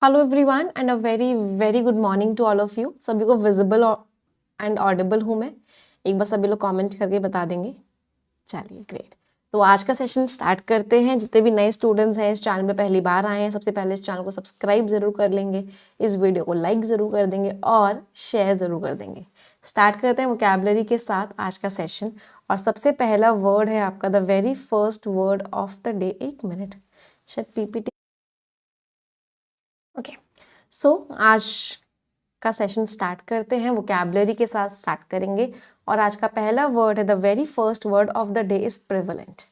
Hello everyone and a very very good morning to all of you. सभी को visible and Audible हूँ मैं? एक बार सभी लोग कमेंट करके बता देंगे। चलिए ग्रेट। तो आज का सेशन स्टार्ट करते हैं। जितने भी नए स्टूडेंट्स हैं, इस चैनल में पहली बार आए हैं, सबसे पहले इस चैनल को सब्सक्राइब जरूर कर लेंगे, इस वीडियो को लाइक ज़रूर कर देंगे और शेयर ज़रूर कर देंगे। स्टार्ट करते हैं वोकैबुलरी के साथ आज का सेशन। और सबसे पहला वर्ड है आपका the very first word of the day. 1 minute, शायद पीपीटी। ओके, सो आज का सेशन स्टार्ट करते हैं। वोकैबुलरी के साथ स्टार्ट करेंगे और आज का पहला वर्ड है the very first word of the day is prevalent.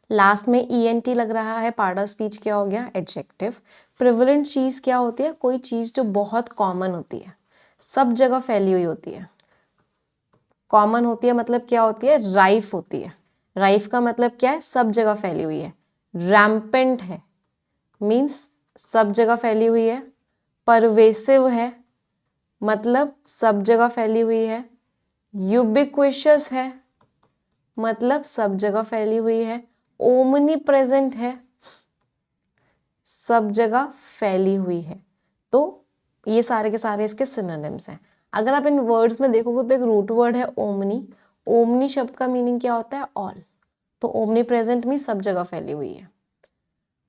Last में ENT लग रहा है, पार्ट ऑफ स्पीच क्या हो गया? एडजेक्टिव। प्रिवलेंट चीज़ क्या होती है? कोई चीज़ जो बहुत कॉमन होती है, सब जगह फैली हुई होती है। कॉमन होती है मतलब क्या होती है? राइफ होती है। राइफ का मतलब क्या है? सब जगह फैली हुई है। रैम्पेंट है मीन्स सब जगह फैली हुई है। परवेसिव है मतलब सब जगह फैली हुई है। यूबिक्विशियस है मतलब सब जगह फैली हुई है। ओमनी प्रेजेंट है, सब जगह फैली हुई है। तो ये सारे के सारे इसके सिनोनिम्स हैं। अगर आप इन वर्ड्स में देखोगे तो एक रूट वर्ड है ओमनी। ओमनी शब्द का मीनिंग क्या होता है? ऑल। तो ओमनी प्रेजेंट मीन सब जगह फैली हुई है।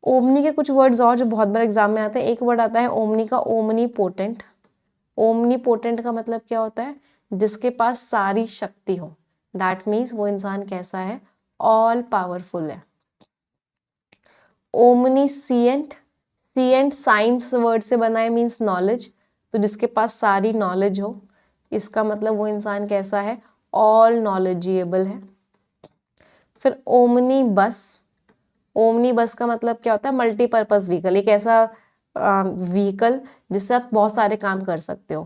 ओमनी के कुछ वर्ड्स और जो बहुत बार एग्जाम में आते हैं, एक वर्ड आता है ओमनी का, ओमनी पोटेंट। ओमनी पोटेंट का मतलब क्या होता है? जिसके पास सारी शक्ति हो। दैट मीन्स वो इंसान कैसा है? ऑल पावरफुल है। ओमनीसिएंट, सिएंट साइंस वर्ड से बना है, मीन्स नॉलेज। तो जिसके पास सारी नॉलेज हो, इसका मतलब वो इंसान कैसा है? ऑल नॉलेजिएबल है। फिर ओमनी बस। ओमनी बस का मतलब क्या होता है? Multipurpose vehicle. एक ऐसा व्हीकल जिससे आप बहुत सारे काम कर सकते हो।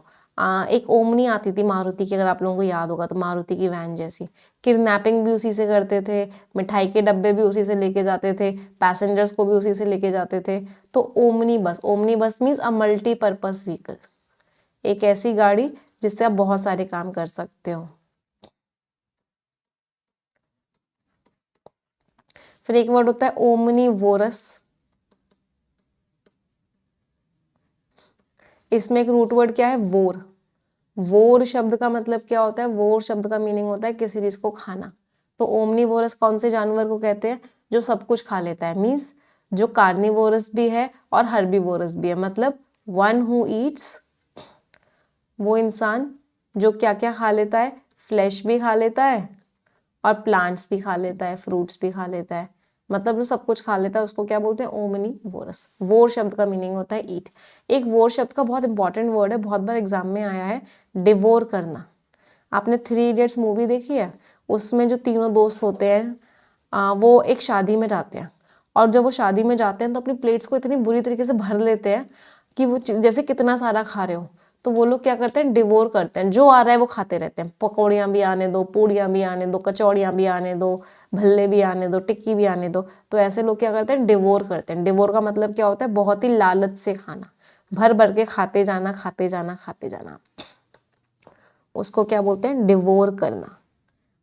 एक ओमनी आती थी मारुति की, अगर आप लोगों को याद होगा तो, मारुति की वैन जैसी। किडनैपिंग भी उसी से करते थे, मिठाई के डब्बे भी उसी से लेके जाते थे, पैसेंजर्स को भी उसी से लेके जाते थे। तो ओमनी बस, ओमनी बस मीन्स अ मल्टीपर्पज व्हीकल, एक ऐसी गाड़ी जिससे आप बहुत सारे काम कर सकते हो। फिर एक वर्ड होता है ओमनीवोरस। इसमें एक रूट वर्ड क्या है? वोर। वोर शब्द का मतलब क्या होता है? वोर शब्द का मीनिंग होता है किसी चीज को खाना। तो ओमनीवोरस कौन से जानवर को कहते हैं? जो सब कुछ खा लेता है, मीन्स जो कार्निवोरस भी है और हर्बीवोरस भी है। मतलब वन हु ईट्स, वो इंसान जो क्या क्या खा लेता है? फ्लैश भी खा लेता है और प्लांट्स भी खा लेता है, फ्रूट्स भी खा लेता है। मतलब जो सब कुछ खा लेता है उसको क्या बोलते हैं? ओमनीवोरस। वोर शब्द का मीनिंग होता है ईट। एक वोर शब्द का बहुत इंपॉर्टेंट वर्ड है, बहुत बार एग्जाम में आया है, डिवोर करना। आपने 3 इडियट्स मूवी देखी है? उसमें जो तीनों दोस्त होते हैं, वो एक शादी में जाते हैं और जब वो शादी में जाते हैं तो अपनी प्लेट्स को इतनी बुरी तरीके से भर लेते हैं कि वो जैसे कितना सारा खा रहे हो। तो वो लोग क्या करते हैं? डिवोर करते हैं, जो आ रहा है वो खाते रहते हैं। पकौड़ियाँ भी आने दो, पूड़ियाँ भी आने दो, कचौड़ियाँ भी आने दो, भल्ले भी आने दो, टिक्की भी आने दो। तो ऐसे लोग क्या करते हैं? डिवोर करते हैं। डिवोर का मतलब क्या होता है? बहुत ही लालच से खाना, भर भर के खाते जाना, खाते जाना, खाते जाना। उसको क्या बोलते हैं? डिवोर करना।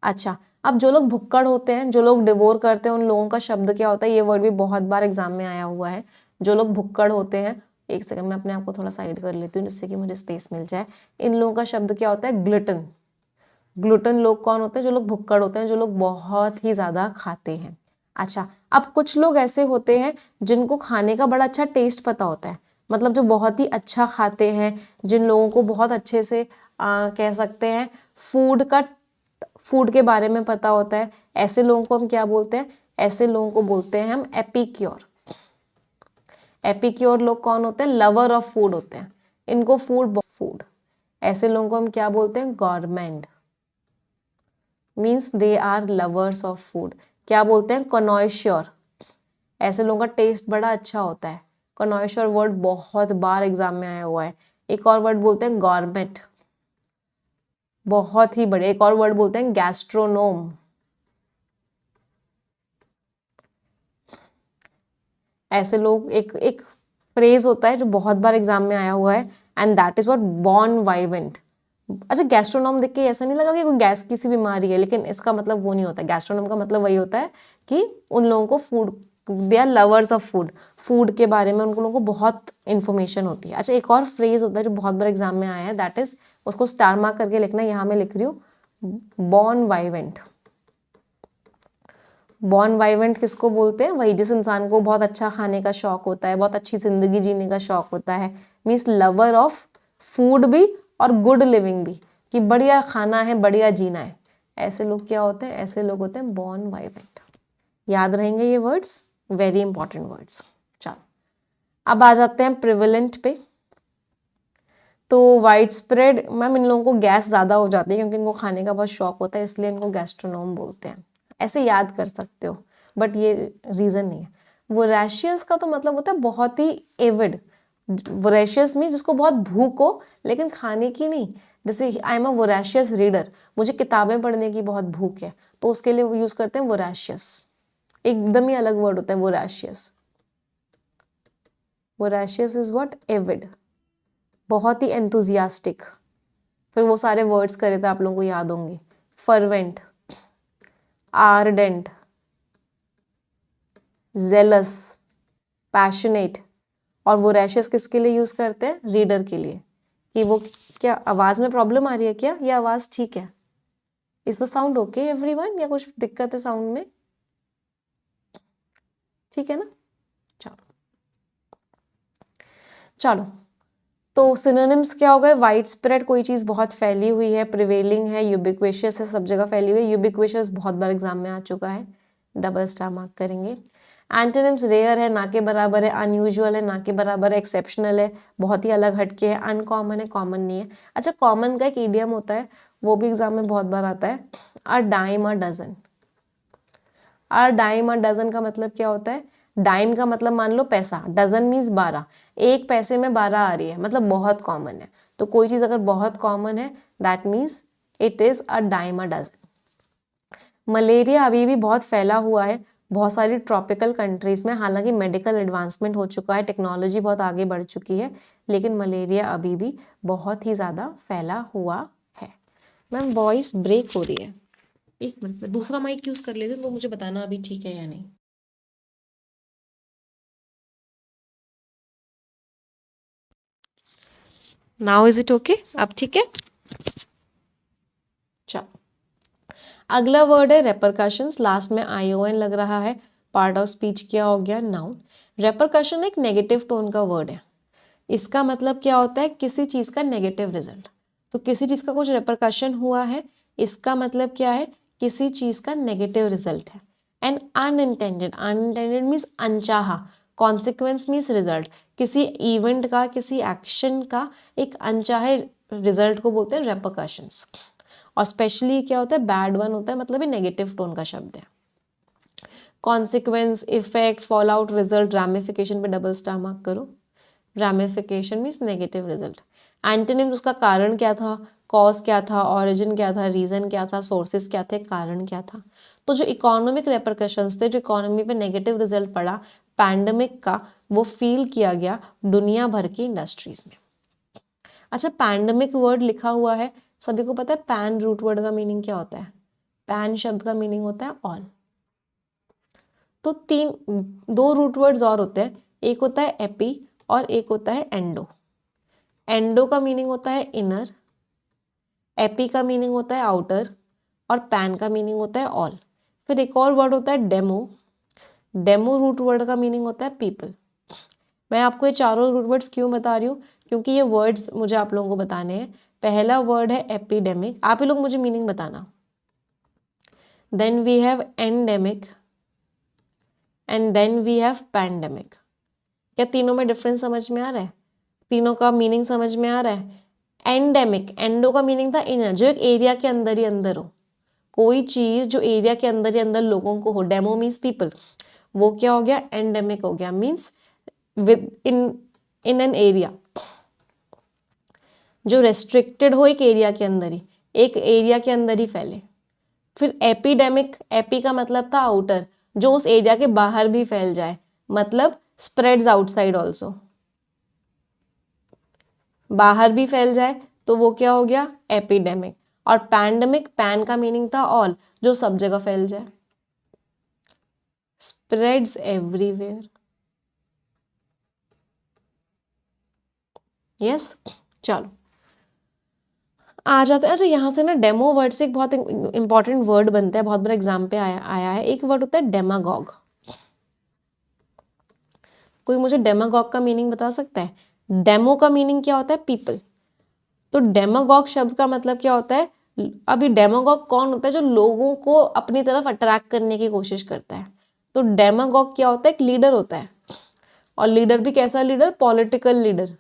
अच्छा, अब जो लोग भुक्कड़ होते हैं, जो लोग डिवोर करते हैं, उन लोगों का शब्द क्या होता है? ये वर्ड भी बहुत बार एग्जाम में आया हुआ है। जो लोग भुक्कड़ होते हैं, एक सेकंड में अपने आप को थोड़ा साइड कर लेती हूँ जिससे कि मुझे स्पेस मिल जाए। इन लोगों का शब्द क्या होता है? ग्लुटन। ग्लूटन लोग कौन होते हैं? जो लोग भुक्कड़ होते हैं, जो लोग बहुत ही ज्यादा खाते हैं। अच्छा, अब कुछ लोग ऐसे होते हैं जिनको खाने का बड़ा अच्छा टेस्ट पता होता है, मतलब जो बहुत ही अच्छा खाते हैं, जिन लोगों को बहुत अच्छे से कह सकते हैं फूड के बारे में पता होता है। ऐसे लोगों को हम क्या बोलते हैं? ऐसे लोगों को बोलते हैं हम एपिक्योर। एपिक्योर लोग कौन होते हैं? लवर ऑफ फूड होते हैं, इनको फूड। ऐसे लोगों को हम क्या बोलते हैं? Gourmet. Means they are lovers of food. क्या बोलते हैं? कॉनॉइश्योर। ऐसे लोगों का टेस्ट बड़ा अच्छा होता है। कॉनॉइश्योर वर्ड बहुत बार एग्जाम में आया हुआ है। एक और वर्ड बोलते हैं गॉरमेट, बहुत ही बड़े। एक और वर्ड बोलते हैं गैस्ट्रोनोम। ऐसे लोग, एक एक फ्रेज होता है जो बहुत बार एग्जाम में आया हुआ है, एंड दैट इज व्हाट बॉन वाइवेंट। अच्छा, गैस्ट्रोनोम देख के ऐसा नहीं लगा कि कोई गैस की सी बीमारी है, लेकिन इसका मतलब वो नहीं होता। गैस्ट्रोनोम का मतलब वही होता है कि उन लोगों को food they are lovers of food, food के बारे में उन लोगों को बहुत इंफॉर्मेशन होती है। अच्छा, एक और फ्रेज होता है जो बहुत बार एग्जाम में आया है, दैट इज, उसको स्टार मार्क करके लिखना, यहाँ मैं लिख रही हूँ, बॉर्न वाइवेंट। बॉर्न वाइवेंट किसको बोलते हैं? वही जिस इंसान को बहुत अच्छा खाने का शौक होता है, बहुत अच्छी जिंदगी जीने का शौक होता है, मीन्स लवर ऑफ फूड भी और गुड लिविंग भी, कि बढ़िया खाना है, बढ़िया जीना है, ऐसे लोग क्या होते हैं? ऐसे लोग होते हैं बॉर्न वाइवेंट। याद रहेंगे ये वर्ड्स, वेरी इंपॉर्टेंट वर्ड्स। चलो अब आ जाते हैं प्रिवेलेंट पे। तो वाइड स्प्रेड, मैम इन लोगों को गैस ज़्यादा हो जाती है क्योंकि इनको खाने का बहुत शौक होता है, इसलिए इनको गैस्ट्रोनोम बोलते हैं। ऐसे याद कर सकते हो, बट ये रीज़न नहीं है। वोरेशियस का तो मतलब होता है बहुत ही एविड। वोरेशियस मीन्स जिसको बहुत भूख हो लेकिन खाने की नहीं। जैसे I am a voracious reader, मुझे किताबें पढ़ने की बहुत भूख है, तो उसके लिए वो यूज़ करते हैं वोरेशियस। एकदम ही अलग वर्ड होता है voracious. Voracious is what? Avid, बहुत ही एंथुजियास्टिक। फिर वो सारे वर्ड्स करे थे आप लोगों को याद होंगे, फर्वेंट, आर्डेंट, जेलस, पैशनेट। और वोरेशियस किसके लिए यूज करते हैं? रीडर के लिए, कि वो क्या आवाज में प्रॉब्लम आ रही है क्या, ये आवाज ठीक है? Is the sound okay everyone, या कुछ दिक्कत है साउंड में? ठीक है ना? चलो चलो, तो सिनोनिम्स क्या हो गए? वाइड स्प्रेड, कोई चीज़ बहुत फैली हुई है, प्रिवेलिंग है, यूबिक्वेशियस है, सब जगह फैली हुई है। यूबिक्वेशियस बहुत बार एग्जाम में आ चुका है, डबल स्टार मार्क करेंगे। एंटोनिम्स रेयर है, ना के बराबर है, अनयूजुअल है, ना के बराबर है, एक्सेप्शनल है, बहुत ही अलग हटके है, अनकॉमन है, कॉमन नहीं है। अच्छा, कॉमन का एक ईडियम होता है, वो भी एग्जाम में बहुत बार आता है, a dime a dozen. A dime a dozen का मतलब क्या होता है? डाइम का मतलब मान लो पैसा, डजन मीन्स 12, एक पैसे में 12 आ रही है, मतलब बहुत कॉमन है। तो कोई चीज अगर बहुत कॉमन है, that means it is a dime a dozen. Malaria अभी भी बहुत फैला हुआ है बहुत सारी ट्रॉपिकल कंट्रीज में, हालांकि मेडिकल एडवांसमेंट हो चुका है, टेक्नोलॉजी बहुत आगे बढ़ चुकी है, लेकिन मलेरिया अभी भी बहुत ही ज्यादा फैला हुआ है। मैम वॉइस ब्रेक हो रही है, एक मिनट में दूसरा माइक यूज कर लेते हैं, तो मुझे बताना अभी ठीक है या नहीं। Now is it okay? अब ठीक है? चलो अगला वर्ड है रेपरकशंस, लास्ट में आईओएन लग रहा है, पार्ट ऑफ स्पीच क्या हो गया? नाउन। रेपरकशन एक नेगेटिव टोन का वर्ड है, इसका मतलब क्या होता है? किसी चीज का नेगेटिव रिजल्ट। तो किसी चीज का कुछ रेपरकशन हुआ है, इसका मतलब क्या है? किसी चीज का नेगेटिव रिजल्ट है। एंड अनइंटेंडेड, अनइंटेंडेड मीन्स अनचाहा, कॉन्सिक्वेंस मीन्स रिजल्ट, किसी इवेंट का, किसी एक्शन का एक अनचाहे रिजल्ट को बोलते हैं रेपरकशंस। और स्पेशली क्या होता है? बैड वन होता है, मतलब ये नेगेटिव टोन का शब्द है। Consequence, effect, fall out, result, ramification पे डबल स्टार मार्क करो। Ramification means negative result. Antonyms, उसका कारण क्या था, कॉज क्या था, ऑरिजिन क्या था, रीजन क्या था, सोर्सेज क्या थे, कारण क्या था। तो जो इकोनॉमिक रेपरकशंस थे, जो इकोनॉमी पे नेगेटिव रिजल्ट पड़ा पैंडमिक का, वो फील किया गया दुनिया भर की इंडस्ट्रीज में। अच्छा, पैंडमिक वर्ड लिखा हुआ है, सभी को पता है पैन रूट वर्ड का मीनिंग क्या होता है? पैन शब्द का मीनिंग होता है ऑल। तो दो रूट वर्ड्स और होते हैं, एक होता है एपी और एक होता है एंडो। एंडो का मीनिंग होता है इनर, एपी का मीनिंग होता है आउटर, और पैन का मीनिंग होता है ऑल। फिर एक और वर्ड होता है डेमो। डेमो रूट वर्ड का मीनिंग होता है पीपल। मैं आपको ये चारों रूट वर्ड्स क्यों बता रही हूँ? क्योंकि ये वर्ड्स मुझे आप लोगों को बताने हैं। पहला वर्ड है एपिडेमिक, आप ही लोग मुझे मीनिंग बताना। Then we have endemic and then we have pandemic. क्या तीनों में डिफरेंस समझ में आ रहा है? तीनों का मीनिंग समझ में आ रहा है? एंडेमिक, एंडो का मीनिंग था इनर, जो एक एरिया के अंदर ही अंदर हो, कोई चीज जो एरिया के अंदर ही अंदर लोगों को हो। डेमो मीन्स पीपल, वो क्या हो गया? एंडेमिक हो गया, means with in an area, जो रेस्ट्रिक्टेड हो एक एरिया के अंदर ही, एक एरिया के अंदर ही फैले। फिर एपिडेमिक, एपी का मतलब था आउटर, जो उस एरिया के बाहर भी फैल जाए, मतलब स्प्रेड्स आउटसाइड ऑल्सो, बाहर भी फैल जाए, तो वो क्या हो गया? एपिडेमिक। और पैंडेमिक, पैन का मीनिंग था ऑल, जो सब जगह फैल जाए। Spreads everywhere. यस, चलो आ जाते हैं। अच्छा, यहाँ से ना डेमो वर्ड से एक बहुत इंपॉर्टेंट वर्ड बनता है, बहुत बड़ा एग्जाम पे आया है। एक वर्ड होता है डेमागॉग। कोई मुझे डेमागॉग का मीनिंग बता सकता है? डेमो का मीनिंग क्या होता है? पीपल। तो डेमागॉग शब्द का मतलब क्या होता है? अभी डेमागॉग कौन होता है? जो लोगों को अपनी तरफ अट्रैक्ट करने की कोशिश करता है। तो डेमागॉग क्या होता है? एक लीडर होता है। और लीडर भी कैसा लीडर? पॉलिटिकल लीडर,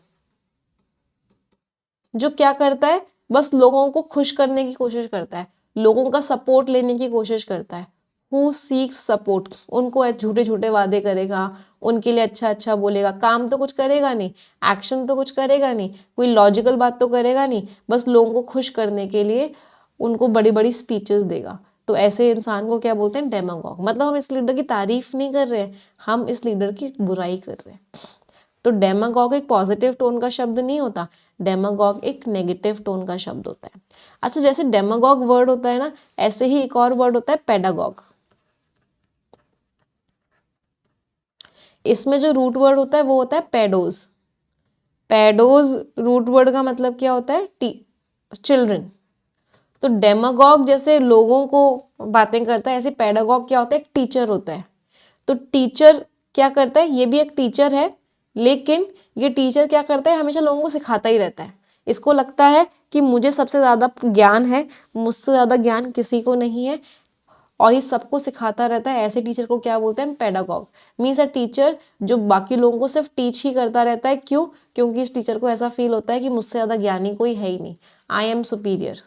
जो क्या करता है? बस लोगों को खुश करने की कोशिश करता है, लोगों का सपोर्ट लेने की कोशिश करता है। हु सीक्स सपोर्ट, उनको झूठे झूठे वादे करेगा, उनके लिए अच्छा अच्छा बोलेगा, काम तो कुछ करेगा नहीं, एक्शन तो कुछ करेगा नहीं, कोई लॉजिकल बात तो करेगा नहीं, बस लोगों को खुश करने के लिए उनको बड़ी बड़ी स्पीचेस देगा। तो ऐसे इंसान को क्या बोलते हैं? डेमागॉग। मतलब हम इस लीडर की तारीफ नहीं कर रहे हैं, हम इस लीडर की बुराई कर रहे हैं। तो डेमागॉग एक पॉजिटिव टोन का शब्द नहीं होता, डेमागॉग एक नेगेटिव टोन का शब्द होता है। अच्छा, जैसे डेमागॉग वर्ड होता है ना, ऐसे ही एक और वर्ड होता है पेडागॉग। इसमें जो रूट वर्ड होता है वो होता है पेडोज। पेडोज रूट वर्ड का मतलब क्या होता है? चिल्ड्रन। तो डेमागॉग जैसे लोगों को बातें करता है, ऐसे पेडागॉग क्या होता है? एक टीचर होता है। तो टीचर क्या करता है? ये भी एक टीचर है, लेकिन ये टीचर क्या करता है? हमेशा लोगों को सिखाता ही रहता है। इसको लगता है कि मुझे सबसे ज़्यादा ज्ञान है, मुझसे ज़्यादा ज्ञान किसी को नहीं है, और ये सबको सिखाता रहता है। ऐसे टीचर को क्या बोलते हैं? पेडागॉग। मीन्स अ टीचर जो बाकी लोगों को सिर्फ टीच ही करता रहता है। क्यों? क्योंकि इस टीचर को ऐसा फील होता है कि मुझसे ज़्यादा ज्ञानी कोई है ही नहीं, आई एम सुपीरियर।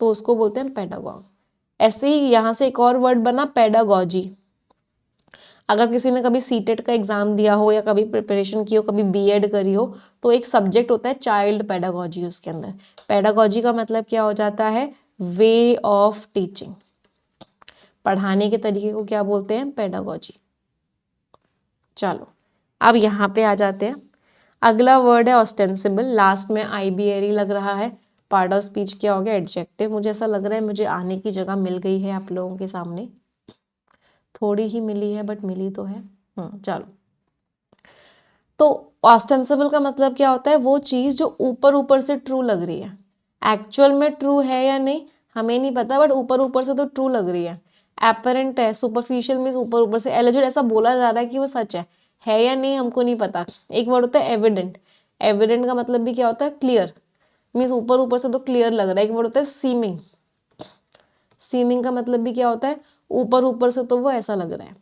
तो उसको बोलते हैं पेडागॉग। ऐसे ही यहाँ से एक और वर्ड बना पेडागॉजी। अगर किसी ने कभी सीटेट का एग्जाम दिया हो या कभी प्रिपरेशन की हो, कभी बीएड करी हो, तो एक सब्जेक्ट होता है चाइल्ड पेडागॉजी। उसके अंदर पेडागॉजी का मतलब क्या हो जाता है? Way of teaching. पढ़ाने के तरीके को क्या बोलते हैं? पेडागॉजी। चलो अब यहाँ पे आ जाते हैं। अगला वर्ड है ऑस्टेंसिबल। लास्ट में आईबीएरी लग रहा है। पार्ट ऑफ स्पीच क्या हो गया? एडजेक्टिव। मुझे ऐसा लग रहा है मुझे आने की जगह मिल गई है आप लोगों के सामने, थोड़ी ही मिली है बट मिली तो है। चलो, तो ऑस्टेंसिबल का मतलब क्या होता है? वो चीज़ जो ऊपर ऊपर से ट्रू लग रही है, एक्चुअल में ट्रू है या नहीं हमें नहीं पता, बट ऊपर ऊपर से तो ट्रू लग रही है। एपरेंट है, सुपरफिशियल मीन्स ऊपर ऊपर से, एलिजिड ऐसा बोला जा रहा है कि वो सच है या नहीं हमको नहीं पता। एक वर्ड होता है एविडेंट। एविडेंट का मतलब भी क्या होता है? क्लियर, मीन्स ऊपर ऊपर से तो क्लियर लग रहा है। एक वर्ड होता है सीमिंग। सीमिंग का मतलब भी क्या होता है? ऊपर ऊपर से तो वो ऐसा लग रहा है।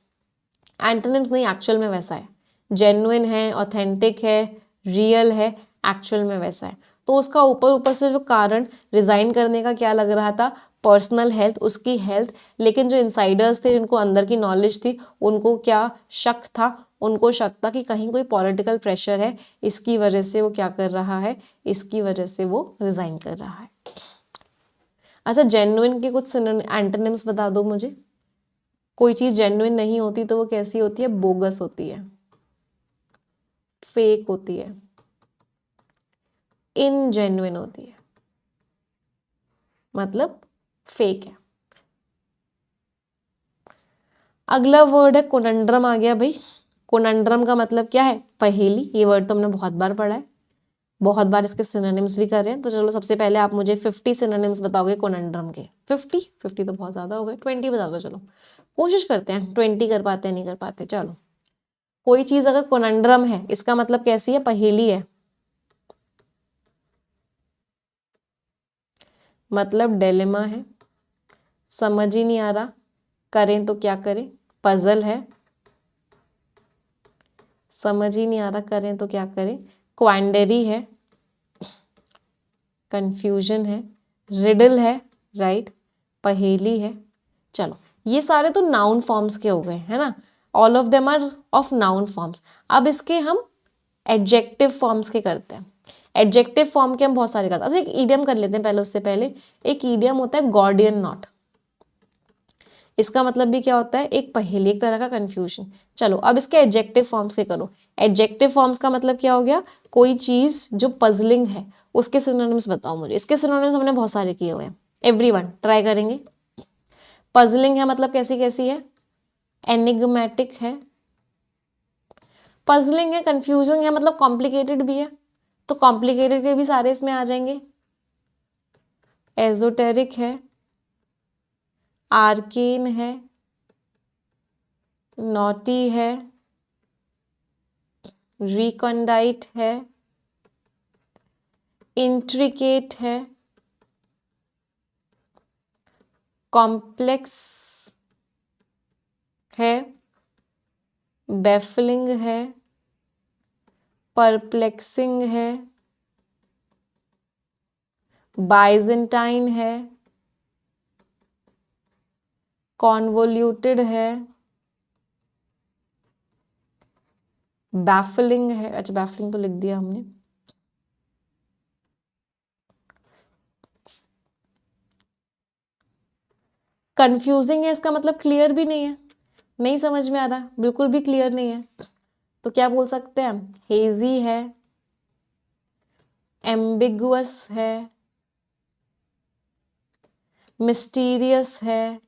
एंटोनिम्स नहीं, एक्चुअल में वैसा है। जेन्युइन है, ऑथेंटिक है, रियल है, एक्चुअल में वैसा है। तो उसका ऊपर ऊपर से जो कारण रिजाइन करने का क्या लग रहा था? पर्सनल हेल्थ, उसकी हेल्थ। लेकिन जो इनसाइडर्स थे, जिनको अंदर की नॉलेज थी, उनको क्या शक था? उनको शक था कि कहीं कोई पॉलिटिकल प्रेशर है, इसकी वजह से वो क्या कर रहा है? इसकी वजह से वो रिजाइन कर रहा है। अच्छा, जेन्युइन के कुछ एंटोनिम्स बता दो मुझे। कोई चीज जेन्युइन नहीं होती तो वो कैसी होती है? बोगस होती है, फेक होती है, इनजेन्युइन होती है, मतलब फेक है। अगला वर्ड है कोनंड्रम। आ गया भाई। कोनंड्रम का मतलब क्या है? पहेली। ये वर्ड तो हमने बहुत बार पढ़ा है, बहुत बार इसके सिनोनिम्स भी कर रहे हैं। तो चलो सबसे पहले आप मुझे 50 सिनोनिम्स बताओगे कोनंड्रम के। 50 तो बहुत ज्यादा हो गए, 20 बता दो। चलो कोशिश करते हैं, 20 कर पाते हैं नहीं कर पाते। चलो, कोई चीज अगर कोनंड्रम है, इसका मतलब कैसी है? पहेली है, मतलब डिलेमा है, समझ ही नहीं आ रहा, करें तो क्या करें, पजल है, समझ ही नहीं आ रहा करें तो क्या करें, क्वांडरी है, कंफ्यूजन है, रिडल है, राइट, पहेली है। चलो, ये सारे तो नाउन फॉर्म्स के हो गए है ना, all of them are of noun forms. अब इसके हम एडजेक्टिव फॉर्म्स के करते हैं। एडजेक्टिव फॉर्म के हम बहुत सारे करते हैं। एक ईडियम कर लेते हैं पहले, उससे पहले एक ईडियम होता है गॉर्डियन नॉट। इसका मतलब भी क्या होता है? एक पहेली, एक तरह का कंफ्यूजन। चलो अब इसके एडजेक्टिव फॉर्म्स से करो। एडजेक्टिव फॉर्म्स का मतलब क्या हो गया? कोई चीज जो पजलिंग है, उसके सिनोनिम्स बताओ मुझे। इसके सिनोनिम्स हमने बहुत सारे किए हुए हैं, एवरीवन ट्राई करेंगे। पजलिंग है मतलब कैसी कैसी है, एनिग्मेटिक है। पजलिंग है, कंफ्यूजिंग है मतलब कॉम्प्लिकेटेड भी है, तो कॉम्प्लिकेटेड के भी सारे इसमें आ जाएंगे। एजोटेरिक है, आर्केन है, नॉटी है, रिकॉन्डाइट है, इंट्रिकेट है, कॉम्प्लेक्स है, बैफलिंग है, परप्लेक्सिंग है, बाइजेंटाइन है, कॉन्वोल्यूटेड है, बैफलिंग है। अच्छा बैफलिंग तो लिख दिया हमने। कंफ्यूजिंग है इसका मतलब क्लियर भी नहीं है, नहीं समझ में आ रहा, बिल्कुल भी क्लियर नहीं है, तो क्या बोल सकते हैं, हेजी है, एम्बिगुअस है, मिस्टीरियस है,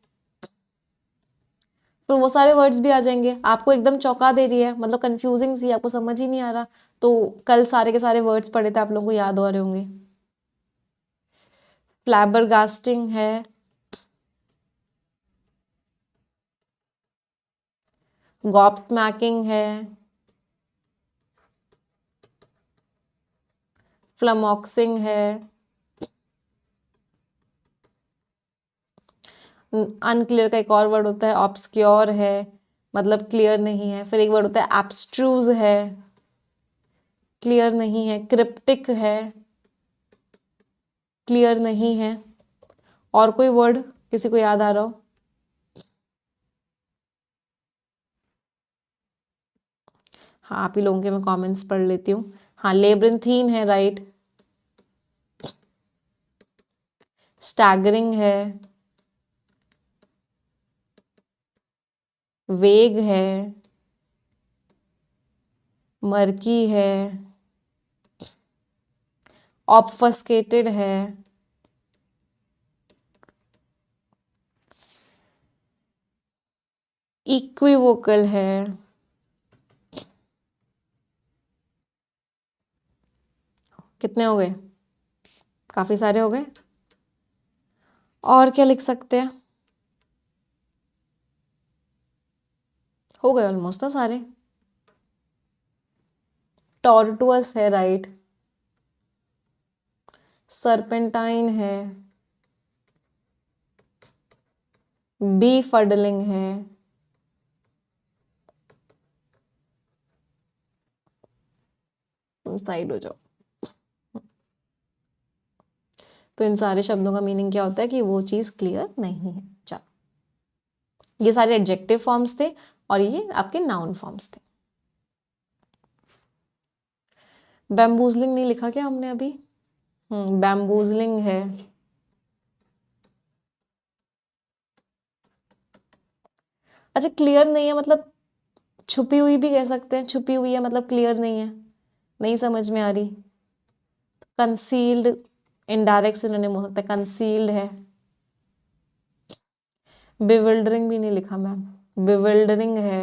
तो वो सारे वर्ड्स भी आ जाएंगे। आपको एकदम चौंका दे रही है, मतलब कंफ्यूजिंग सी, आपको समझ ही नहीं आ रहा, तो कल सारे के सारे वर्ड्स पढ़े थे, आप लोगों को याद हो रहे होंगे। फ्लैबरगास्टिंग है, गॉबस्मैकिंग है, फ्लमॉक्सिंग है, अनक्लियर का एक और वर्ड होता है ऑब्सक्योर है, मतलब क्लियर नहीं है। फिर एक वर्ड होता है एब्स्ट्रूज है, क्लियर नहीं है। क्रिप्टिक है, क्लियर नहीं है। और कोई वर्ड किसी को याद आ रहा हो? हाँ आप ही लोगों के मैं कमेंट्स पढ़ लेती हूँ। हाँ लेब्रिंथीन है, राइट। स्टैगरिंग है, वेग है, मर्की है, ऑब्फस्केटेड है, इक्विवोकल है। कितने हो गए? काफी सारे हो गए। और क्या लिख सकते हैं? हो गए ऑलमोस्ट ना सारे। टॉर्टुअस है, राइट। सरपेंटाइन है, बी फडलिंग है, तुम साइड हो जाओ। तो इन सारे शब्दों का मीनिंग क्या होता है कि वो चीज क्लियर नहीं है। चलो ये सारे एडजेक्टिव फॉर्म्स थे और ये आपके नाउन फॉर्म्स थे। बैम्बूजलिंग नहीं लिखा क्या हमने अभी? बैम्बूजलिंग है, अच्छा क्लियर नहीं है मतलब छुपी हुई भी कह सकते हैं, छुपी हुई है मतलब क्लियर नहीं है, नहीं समझ में आ रही। कंसील्ड इनडायरेक्ट सिनोनिम हो सकता है, कंसील्ड है। बिविल्डरिंग भी नहीं लिखा मैम, बिविल्डरिंग है।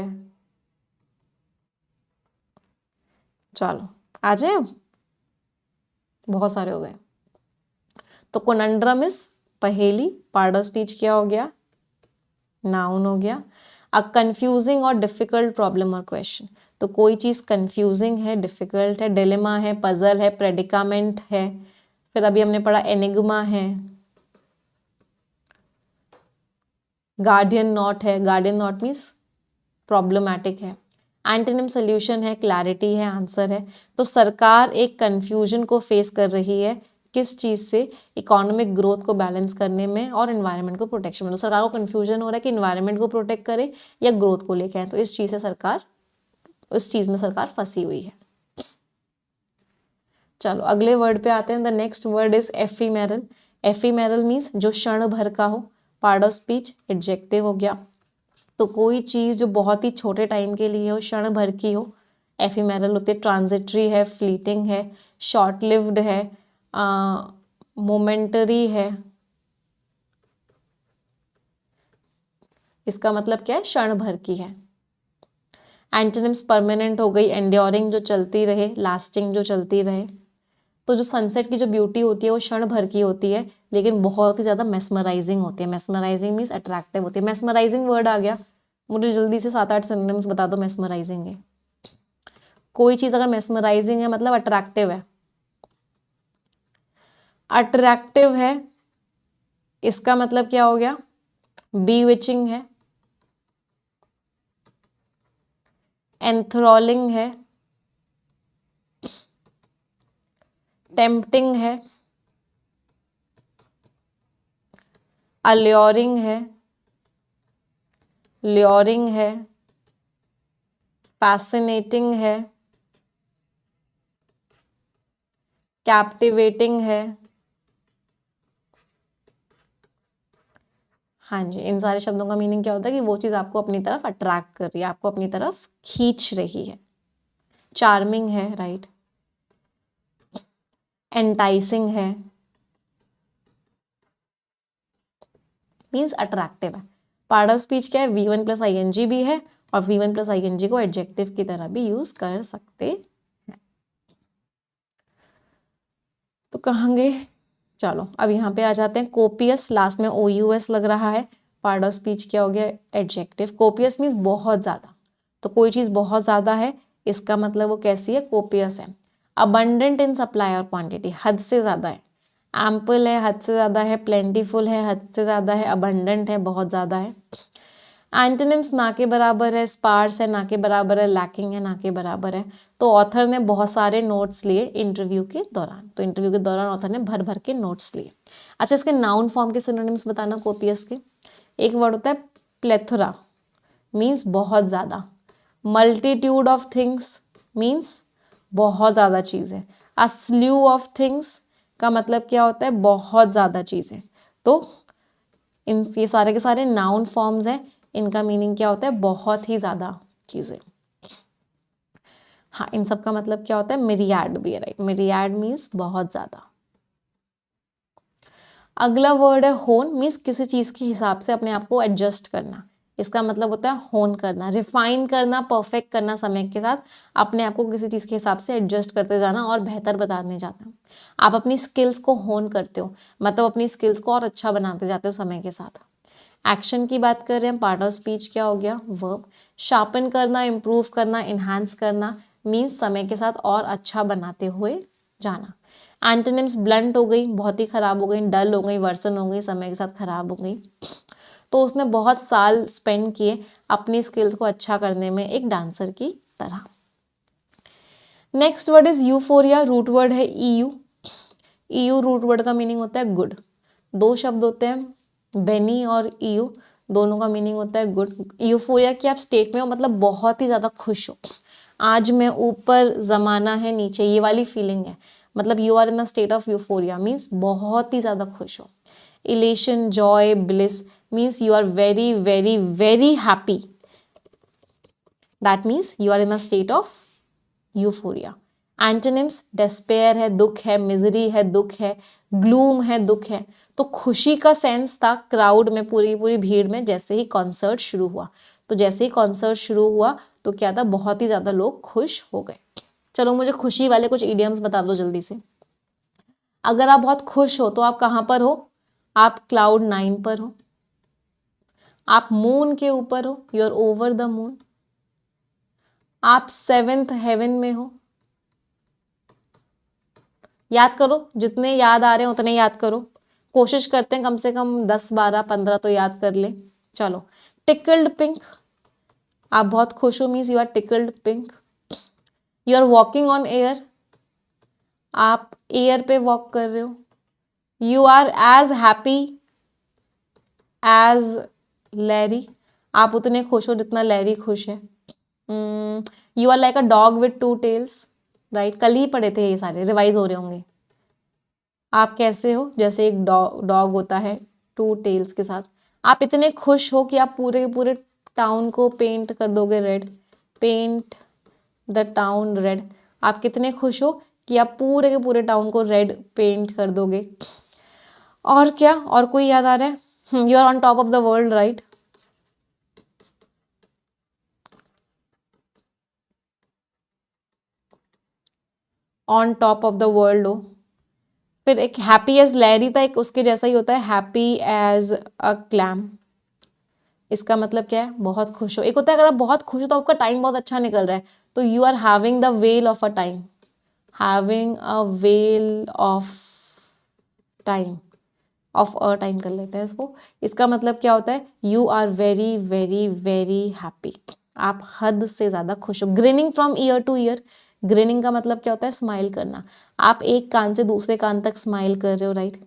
चलो आ जाए अब, बहुत सारे हो गए। तो कोनंड्रम इज पहेली, पार्ट ऑफ स्पीच क्या हो गया? नाउन हो गया। अ कंफ्यूजिंग और डिफिकल्ट प्रॉब्लम और क्वेश्चन, तो कोई चीज कंफ्यूजिंग है, डिफिकल्ट है, डिलेमा है, पजल है, प्रेडिकामेंट है। फिर अभी हमने पढ़ा एनिग्मा है, गार्डियन नॉट है, गार्डियन नॉट मीन्स प्रॉब्लमैटिक है। एंटोनिम सोल्यूशन है, क्लैरिटी है, आंसर है। तो सरकार एक कंफ्यूजन को फेस कर रही है, किस चीज से? इकोनॉमिक ग्रोथ को बैलेंस करने में और एनवायरनमेंट को प्रोटेक्शन में। तो सरकार को कंफ्यूजन हो रहा है कि एनवायरनमेंट को प्रोटेक्ट करें या ग्रोथ को लेकर आए, तो इस चीज से सरकार, उस चीज में सरकार फंसी हुई है। चलो अगले वर्ड पे आते हैं। The next word is ephemeral. Ephemeral means जो क्षण भर का हो, पार्ट ऑफ स्पीच एडजेक्टिव हो गया। तो कोई चीज जो बहुत ही छोटे टाइम के लिए हो, क्षण भर की हो, एफीमेरल होते। ट्रांजिटरी है, फ्लीटिंग है, शॉर्ट लिव्ड है, मोमेंटरी है, इसका मतलब क्या है, क्षण भर की है। एंटोनिम्स परमानेंट हो गई, एंड्योरिंग जो चलती रहे, लास्टिंग जो चलती रहे। तो जो सनसेट की जो ब्यूटी होती है वो क्षण भर की होती है, लेकिन बहुत ही ज़्यादा मेस्मराइजिंग होती है। मेस्मराइजिंग मीन्स अट्रैक्टिव होती है। मेस्मराइजिंग वर्ड आ गया, मुझे जल्दी से 7-8 सिनोनिम्स बता दो मेस्मराइजिंग है। कोई चीज़ अगर मेस्मराइजिंग है मतलब अट्रैक्टिव है। अट्रैक्टिव है इसका मतलब क्या हो गया, बीविचिंग है, एंथ्रोलिंग है, टेम्पटिंग है, अल्योरिंग है, ल्योरिंग है, फैसिनेटिंग है, कैप्टिवेटिंग है। हाँ जी, इन सारे शब्दों का मीनिंग क्या होता है कि वो चीज़ आपको अपनी तरफ अट्रैक्ट कर रही है, आपको अपनी तरफ खींच रही है। चार्मिंग है, राइट, एंटाइसिंग है, मीन्स अट्रैक्टिव है। पार्ट ऑफ स्पीच क्या है, V1 प्लस ING भी है, और V1 प्लस ING को एडजेक्टिव की तरह भी यूज कर सकते हैं। तो कहेंगे, चलो अब यहाँ पे आ जाते हैं। कोपियस, लास्ट में OUS लग रहा है। पार्ट ऑफ स्पीच क्या हो गया, एडजेक्टिव। कोपियस मीन्स बहुत ज़्यादा, तो कोई चीज़ बहुत ज़्यादा है, इसका मतलब वो कैसी है, कोपियस है। अबंडेंट इन सप्लाई और क्वांटिटी, हद से ज़्यादा है। एम्पल है, हद से ज़्यादा है। प्लेंटीफुल है, हद से ज़्यादा है। अबंडेंट है, बहुत ज़्यादा है। एंटोनिम्स ना के बराबर है, स्पार्स है ना के बराबर है, लैकिंग है ना के बराबर है। तो ऑथर ने बहुत सारे नोट्स लिए इंटरव्यू के दौरान, तो इंटरव्यू के दौरान ऑथर ने भर भर के नोट्स लिए। अच्छा, इसके नाउन फॉर्म के सिनोनिम्स बताना कोपियस के। एक वर्ड होता है प्लेथोरा, मीन्स बहुत ज़्यादा। मल्टीट्यूड ऑफ थिंग्स मीन्स बहुत ज़्यादा चीज़ें। अ स्ल्यू ऑफ थिंग्स का मतलब क्या होता है, बहुत ज़्यादा चीज़ें। तो ये सारे के सारे नाउन फॉर्म्स हैं, इनका मीनिंग क्या होता है, बहुत ही ज़्यादा चीज़ें। हाँ, इन सब का मतलब क्या होता है, मिरियाड भी है, राइट। मिरियाड मीन्स बहुत ज़्यादा। अगला वर्ड है होन, मीन्स किसी चीज़ के हिसाब से अपने आप को एडजस्ट करना। इसका मतलब होता है होन करना, रिफाइन करना, परफेक्ट करना, समय के साथ अपने आप को किसी चीज़ के हिसाब से एडजस्ट करते जाना और बेहतर बताने जाना। आप अपनी स्किल्स को होन करते हो, मतलब अपनी स्किल्स को और अच्छा बनाते जाते हो समय के साथ। एक्शन की बात कर रहे हैं, पार्ट ऑफ स्पीच क्या हो गया, वर्ब। शार्पन करना, इम्प्रूव करना, इन्हांस करना, मीन्स समय के साथ और अच्छा बनाते हुए जाना। एंटोनिम्स ब्लंट हो गई, बहुत ही खराब हो गई, डल हो गई, वर्सन हो गई, समय के साथ खराब हो गई। तो उसने बहुत साल स्पेंड किए अपनी स्किल्स को अच्छा करने में, एक डांसर की तरह। Next word is euphoria, root word है EU। EU रूट वर्ड का मीनिंग होता है गुड। दो शब्द होते हैं, बेनी और EU, दोनों का मीनिंग होता है गुड। यूफोरिया की आप स्टेट में हो, मतलब बहुत ही ज़्यादा खुश हो। आज मैं ऊपर, जमाना है नीचे, ये वाली फीलिंग है, मतलब you are in a state of euphoria, means बहुत ही ज़्यादा खुश हो। Elation, joy, bliss means you are very very very happy, that means you are in a state of euphoria. Antonyms despair है, दुख है, मिजरी है, दुख है, ग्लूम है, दुख है। तो खुशी का सेंस था क्राउड में, पूरी पूरी भीड़ में, जैसे ही कॉन्सर्ट शुरू हुआ। तो जैसे ही कॉन्सर्ट शुरू हुआ तो क्या था, बहुत ही ज़्यादा लोग खुश हो गए। चलो मुझे खुशी वाले कुछ इडियम्स बता दो जल्दी से। अगर आप बहुत खुश हो तो आप कहाँ पर हो, आप क्लाउड 9 पर हो, आप मून के ऊपर हो, you are over the moon, आप 7th हेवन में हो। याद करो, जितने याद आ रहे हैं उतने याद करो, कोशिश करते हैं कम से कम 10, 12, 15 तो याद कर लें। चलो, टिकल्ड पिंक, आप बहुत खुश हो, means you are tickled pink. You are walking on air, आप एयर पे वॉक कर रहे हो। You are as happy as Larry, आप उतने खुश हो जितना लैरी खुश है। You are like a dog with 2 tails, right. कल ही पढ़े थे ये सारे, रिवाइज हो रहे होंगे। आप कैसे हो, जैसे एक डॉग होता है 2 टेल्स के साथ। आप इतने खुश हो कि आप पूरे पूरे टाउन को पेंट कर दोगे red, paint the town red. आप कितने खुश हो कि आप पूरे के पूरे टाउन को रेड पेंट कर दोगे। और क्या, और कोई याद आ रहा है, you are on top of the world, right. On top of the world हो। फिर एक हैप्पी एज लैरी था, एक उसके जैसा ही होता है हैप्पी एज अ क्लैम। इसका मतलब क्या है, बहुत खुश हो। एक होता है अगर आप बहुत खुश हो तो आपका टाइम बहुत अच्छा निकल रहा है, तो you are having the whale of a time, having a whale of time, of a time कर लेते हैं इसको। इसका मतलब क्या होता है, you are very very very happy, आप हद से ज़्यादा खुश हो। Grinning from ear to ear, grinning का मतलब क्या होता है, स्माइल करना। आप एक कान से दूसरे कान तक स्माइल कर रहे हो, राइट।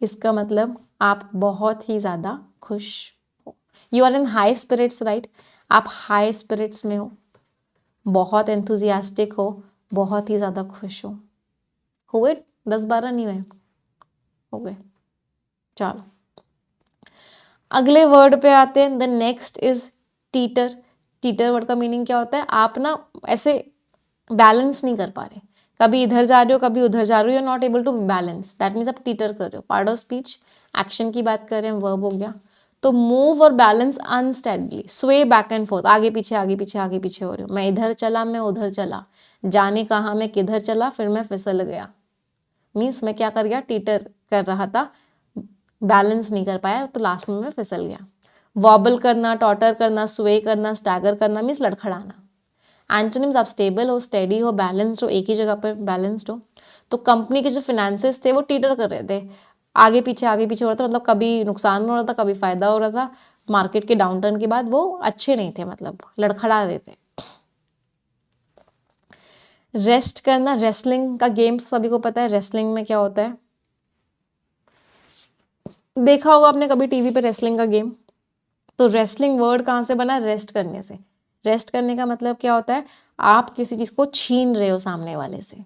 इसका मतलब आप बहुत ही ज़्यादा खुश हो। You are in high spirits, right, आप हाई स्पिरिट्स में हो, बहुत एंथुजियास्टिक हो, बहुत ही ज़्यादा खुश हो। हुए 10-12 नहीं हुए, हो गए। चलो अगले वर्ड पे आते हैं। The next is Teeter. Teeter word का मीनिंग क्या होता है, आप ना ऐसे बैलेंस नहीं कर पा रहे, कभी इधर जा रहे हो कभी उधर जा रहे हो, you are not able to balance, that means आप टीटर कर रहे हो। पार्ट ऑफ स्पीच, एक्शन की बात कर रहे हैं, वर्ब हो गया। तो मूव और बैलेंस अनस्टेडली, स्वे बैक एंड फोर्थ, आगे पीछे आगे पीछे आगे पीछे हो रहे हो। मैं इधर चला मैं उधर चला, जाने कहाँ मैं किधर चला, फिर मैं फिसल गया। मीन्स मैं क्या कर गया, टीटर कर रहा था, बैलेंस नहीं कर पाया तो लास्ट में मैं फिसल गया। वॉबल करना, टॉटर करना, स्वे करना, स्टैगर करना मीन्स लड़खड़ाना। एंटोनिम्स, आप स्टेबल हो, स्टेडी हो, बैलेंस्ड हो, एक ही जगह पर बैलेंस्ड हो। तो कंपनी के जो फिनेंसेस थे वो टीटर कर रहे थे, आगे पीछे हो रहा था, मतलब कभी नुकसान हो रहा था कभी फायदा हो रहा था। मार्केट के डाउनटर्न के बाद वो अच्छे नहीं थे, मतलब लड़खड़ा रहे थे। रेस्ट करना, रेसलिंग का गेम सभी को पता है, रेसलिंग में क्या होता है, देखा होगा आपने कभी टीवी पे रेसलिंग का गेम। तो रेसलिंग वर्ड कहाँ से बना, रेस्ट करने से। रेस्ट करने का मतलब क्या होता है, आप किसी चीज को छीन रहे हो सामने वाले से।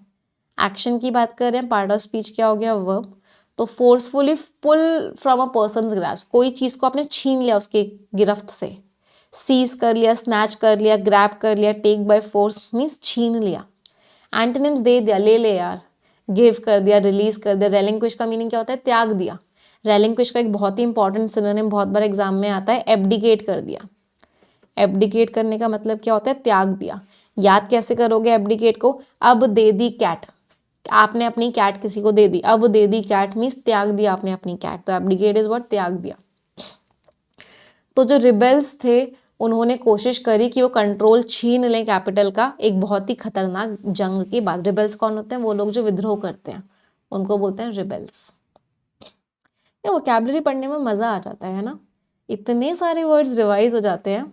एक्शन की बात कर रहे हैं, पार्ट ऑफ स्पीच क्या हो गया, वर्ब। तो forcefully pull from a person's grasp, कोई चीज को आपने छीन लिया उसके गिरफ्त से। सीज कर लिया, स्नैच कर लिया, ग्रैब कर लिया, टेक बाय फोर्स मीन्स छीन लिया। एंटोनिम्स, दे दिया, ले ले यार, गिव कर दिया, रिलीज कर दिया। रेलिंक्विश का मीनिंग क्या होता है, त्याग दिया। रेलिंक्विश का एक बहुत ही इंपॉर्टेंट सिनोनिम बहुत बार एग्जाम में आता है, एब्डिकेट कर दिया। एब्डिकेट करने का मतलब क्या होता है, त्याग दिया। याद कैसे करोगे एब्डिकेट को, अब दे दी कैट, आपने अपनी कैट किसी को दे दी, अब दे दी कैट मीन्स त्याग दिया आपने अपनी कैट। तो एब्डिकेट इज व्हाट, त्याग दिया। तो जो रिबेल्स थे उन्होंने कोशिश करी कि वो कंट्रोल छीन लें कैपिटल का, एक बहुत ही खतरनाक जंग के बाद। रिबेल्स कौन होते हैं, वो लोग जो विद्रोह करते हैं उनको बोलते हैं रिबेल्स। ये वोकैबुलरी पढ़ने में मजा आ जाता है ना, इतने सारे वर्ड्स रिवाइज हो जाते हैं,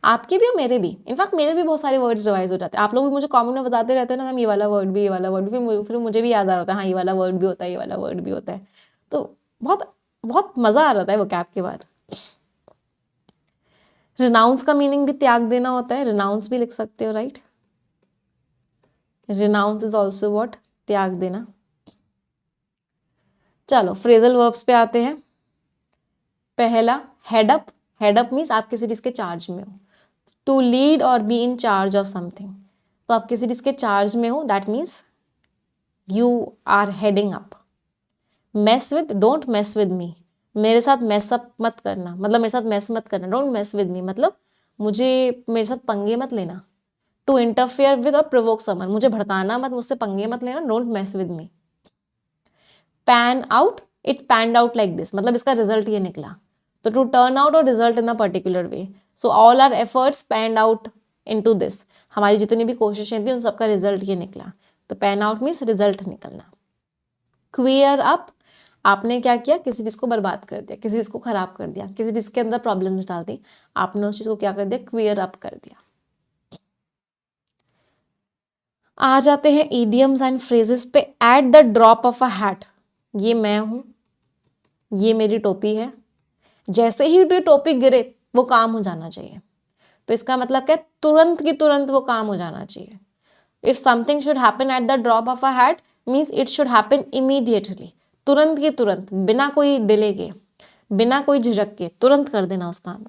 आपके भी और मेरे भी। इनफैक्ट मेरे भी बहुत सारे वर्ड्स रिवाइज हो जाते हैं। आप लोग भी मुझे कमेंट में बताते रहते हैं ना मैम ये वाला वर्ड भी, ये वाला वर्ड भी, फिर मुझे भी याद आ रहा होता है, हाँ ये वाला वर्ड भी होता है, ये वाला वर्ड भी होता है। तो बहुत बहुत मजा आ जाता है वोकैब के बाद। रिनाउंस का मीनिंग भी त्याग देना होता है, रिनाउंस भी लिख सकते हो, right. Renounce is also what, त्याग देना। चलो फ्रेजल वर्ब्स पे आते हैं। पहला head up, head up means आप किसी चीज के चार्ज में हो। To lead or be in charge of something, तो आप किसी चीज के चार्ज में हो, that means you are heading up. Mess with, don't mess with me, मेरे साथ मेस अप मत करना, मतलब मेरे साथ मेस मत करना। डोंट मेस विद मी मतलब मुझे, मेरे साथ पंगे मत लेना। टू इंटरफेयर विद और प्रोवोक समन, मुझे भड़काना मत, मुझसे पंगे मत लेना, don't mess with me. Pan out, it panned out like this, मतलब इसका रिजल्ट ये निकला। तो टू टर्न आउट और result in a particular way, so all our efforts panned out into this, हमारी जितनी भी कोशिशें थी उन सबका रिजल्ट ये निकला। तो पैन आउट मीन्स रिजल्ट निकलना। क्वियर अप, आपने क्या किया, किसी चीज को बर्बाद कर दिया, किसी चीज को खराब कर दिया, किसी चीज के अंदर प्रॉब्लम्स डाल दी, आपने उस चीज को क्या कर दिया, क्वियर अप कर दिया। आ जाते हैं इडियम्स एंड फ्रेजेस पे। At the drop of a hat, ये मैं हूं, ये मेरी टोपी है, जैसे ही ये टोपी गिरे वो काम हो जाना चाहिए। तो इसका मतलब क्या, तुरंत की तुरंत वो काम हो जाना चाहिए। If something should happen at the drop of a hat means it should happen immediately, तुरंत की तुरंत, बिना कोई डिले के, बिना कोई झिझक के, तुरंत कर देना उस काम।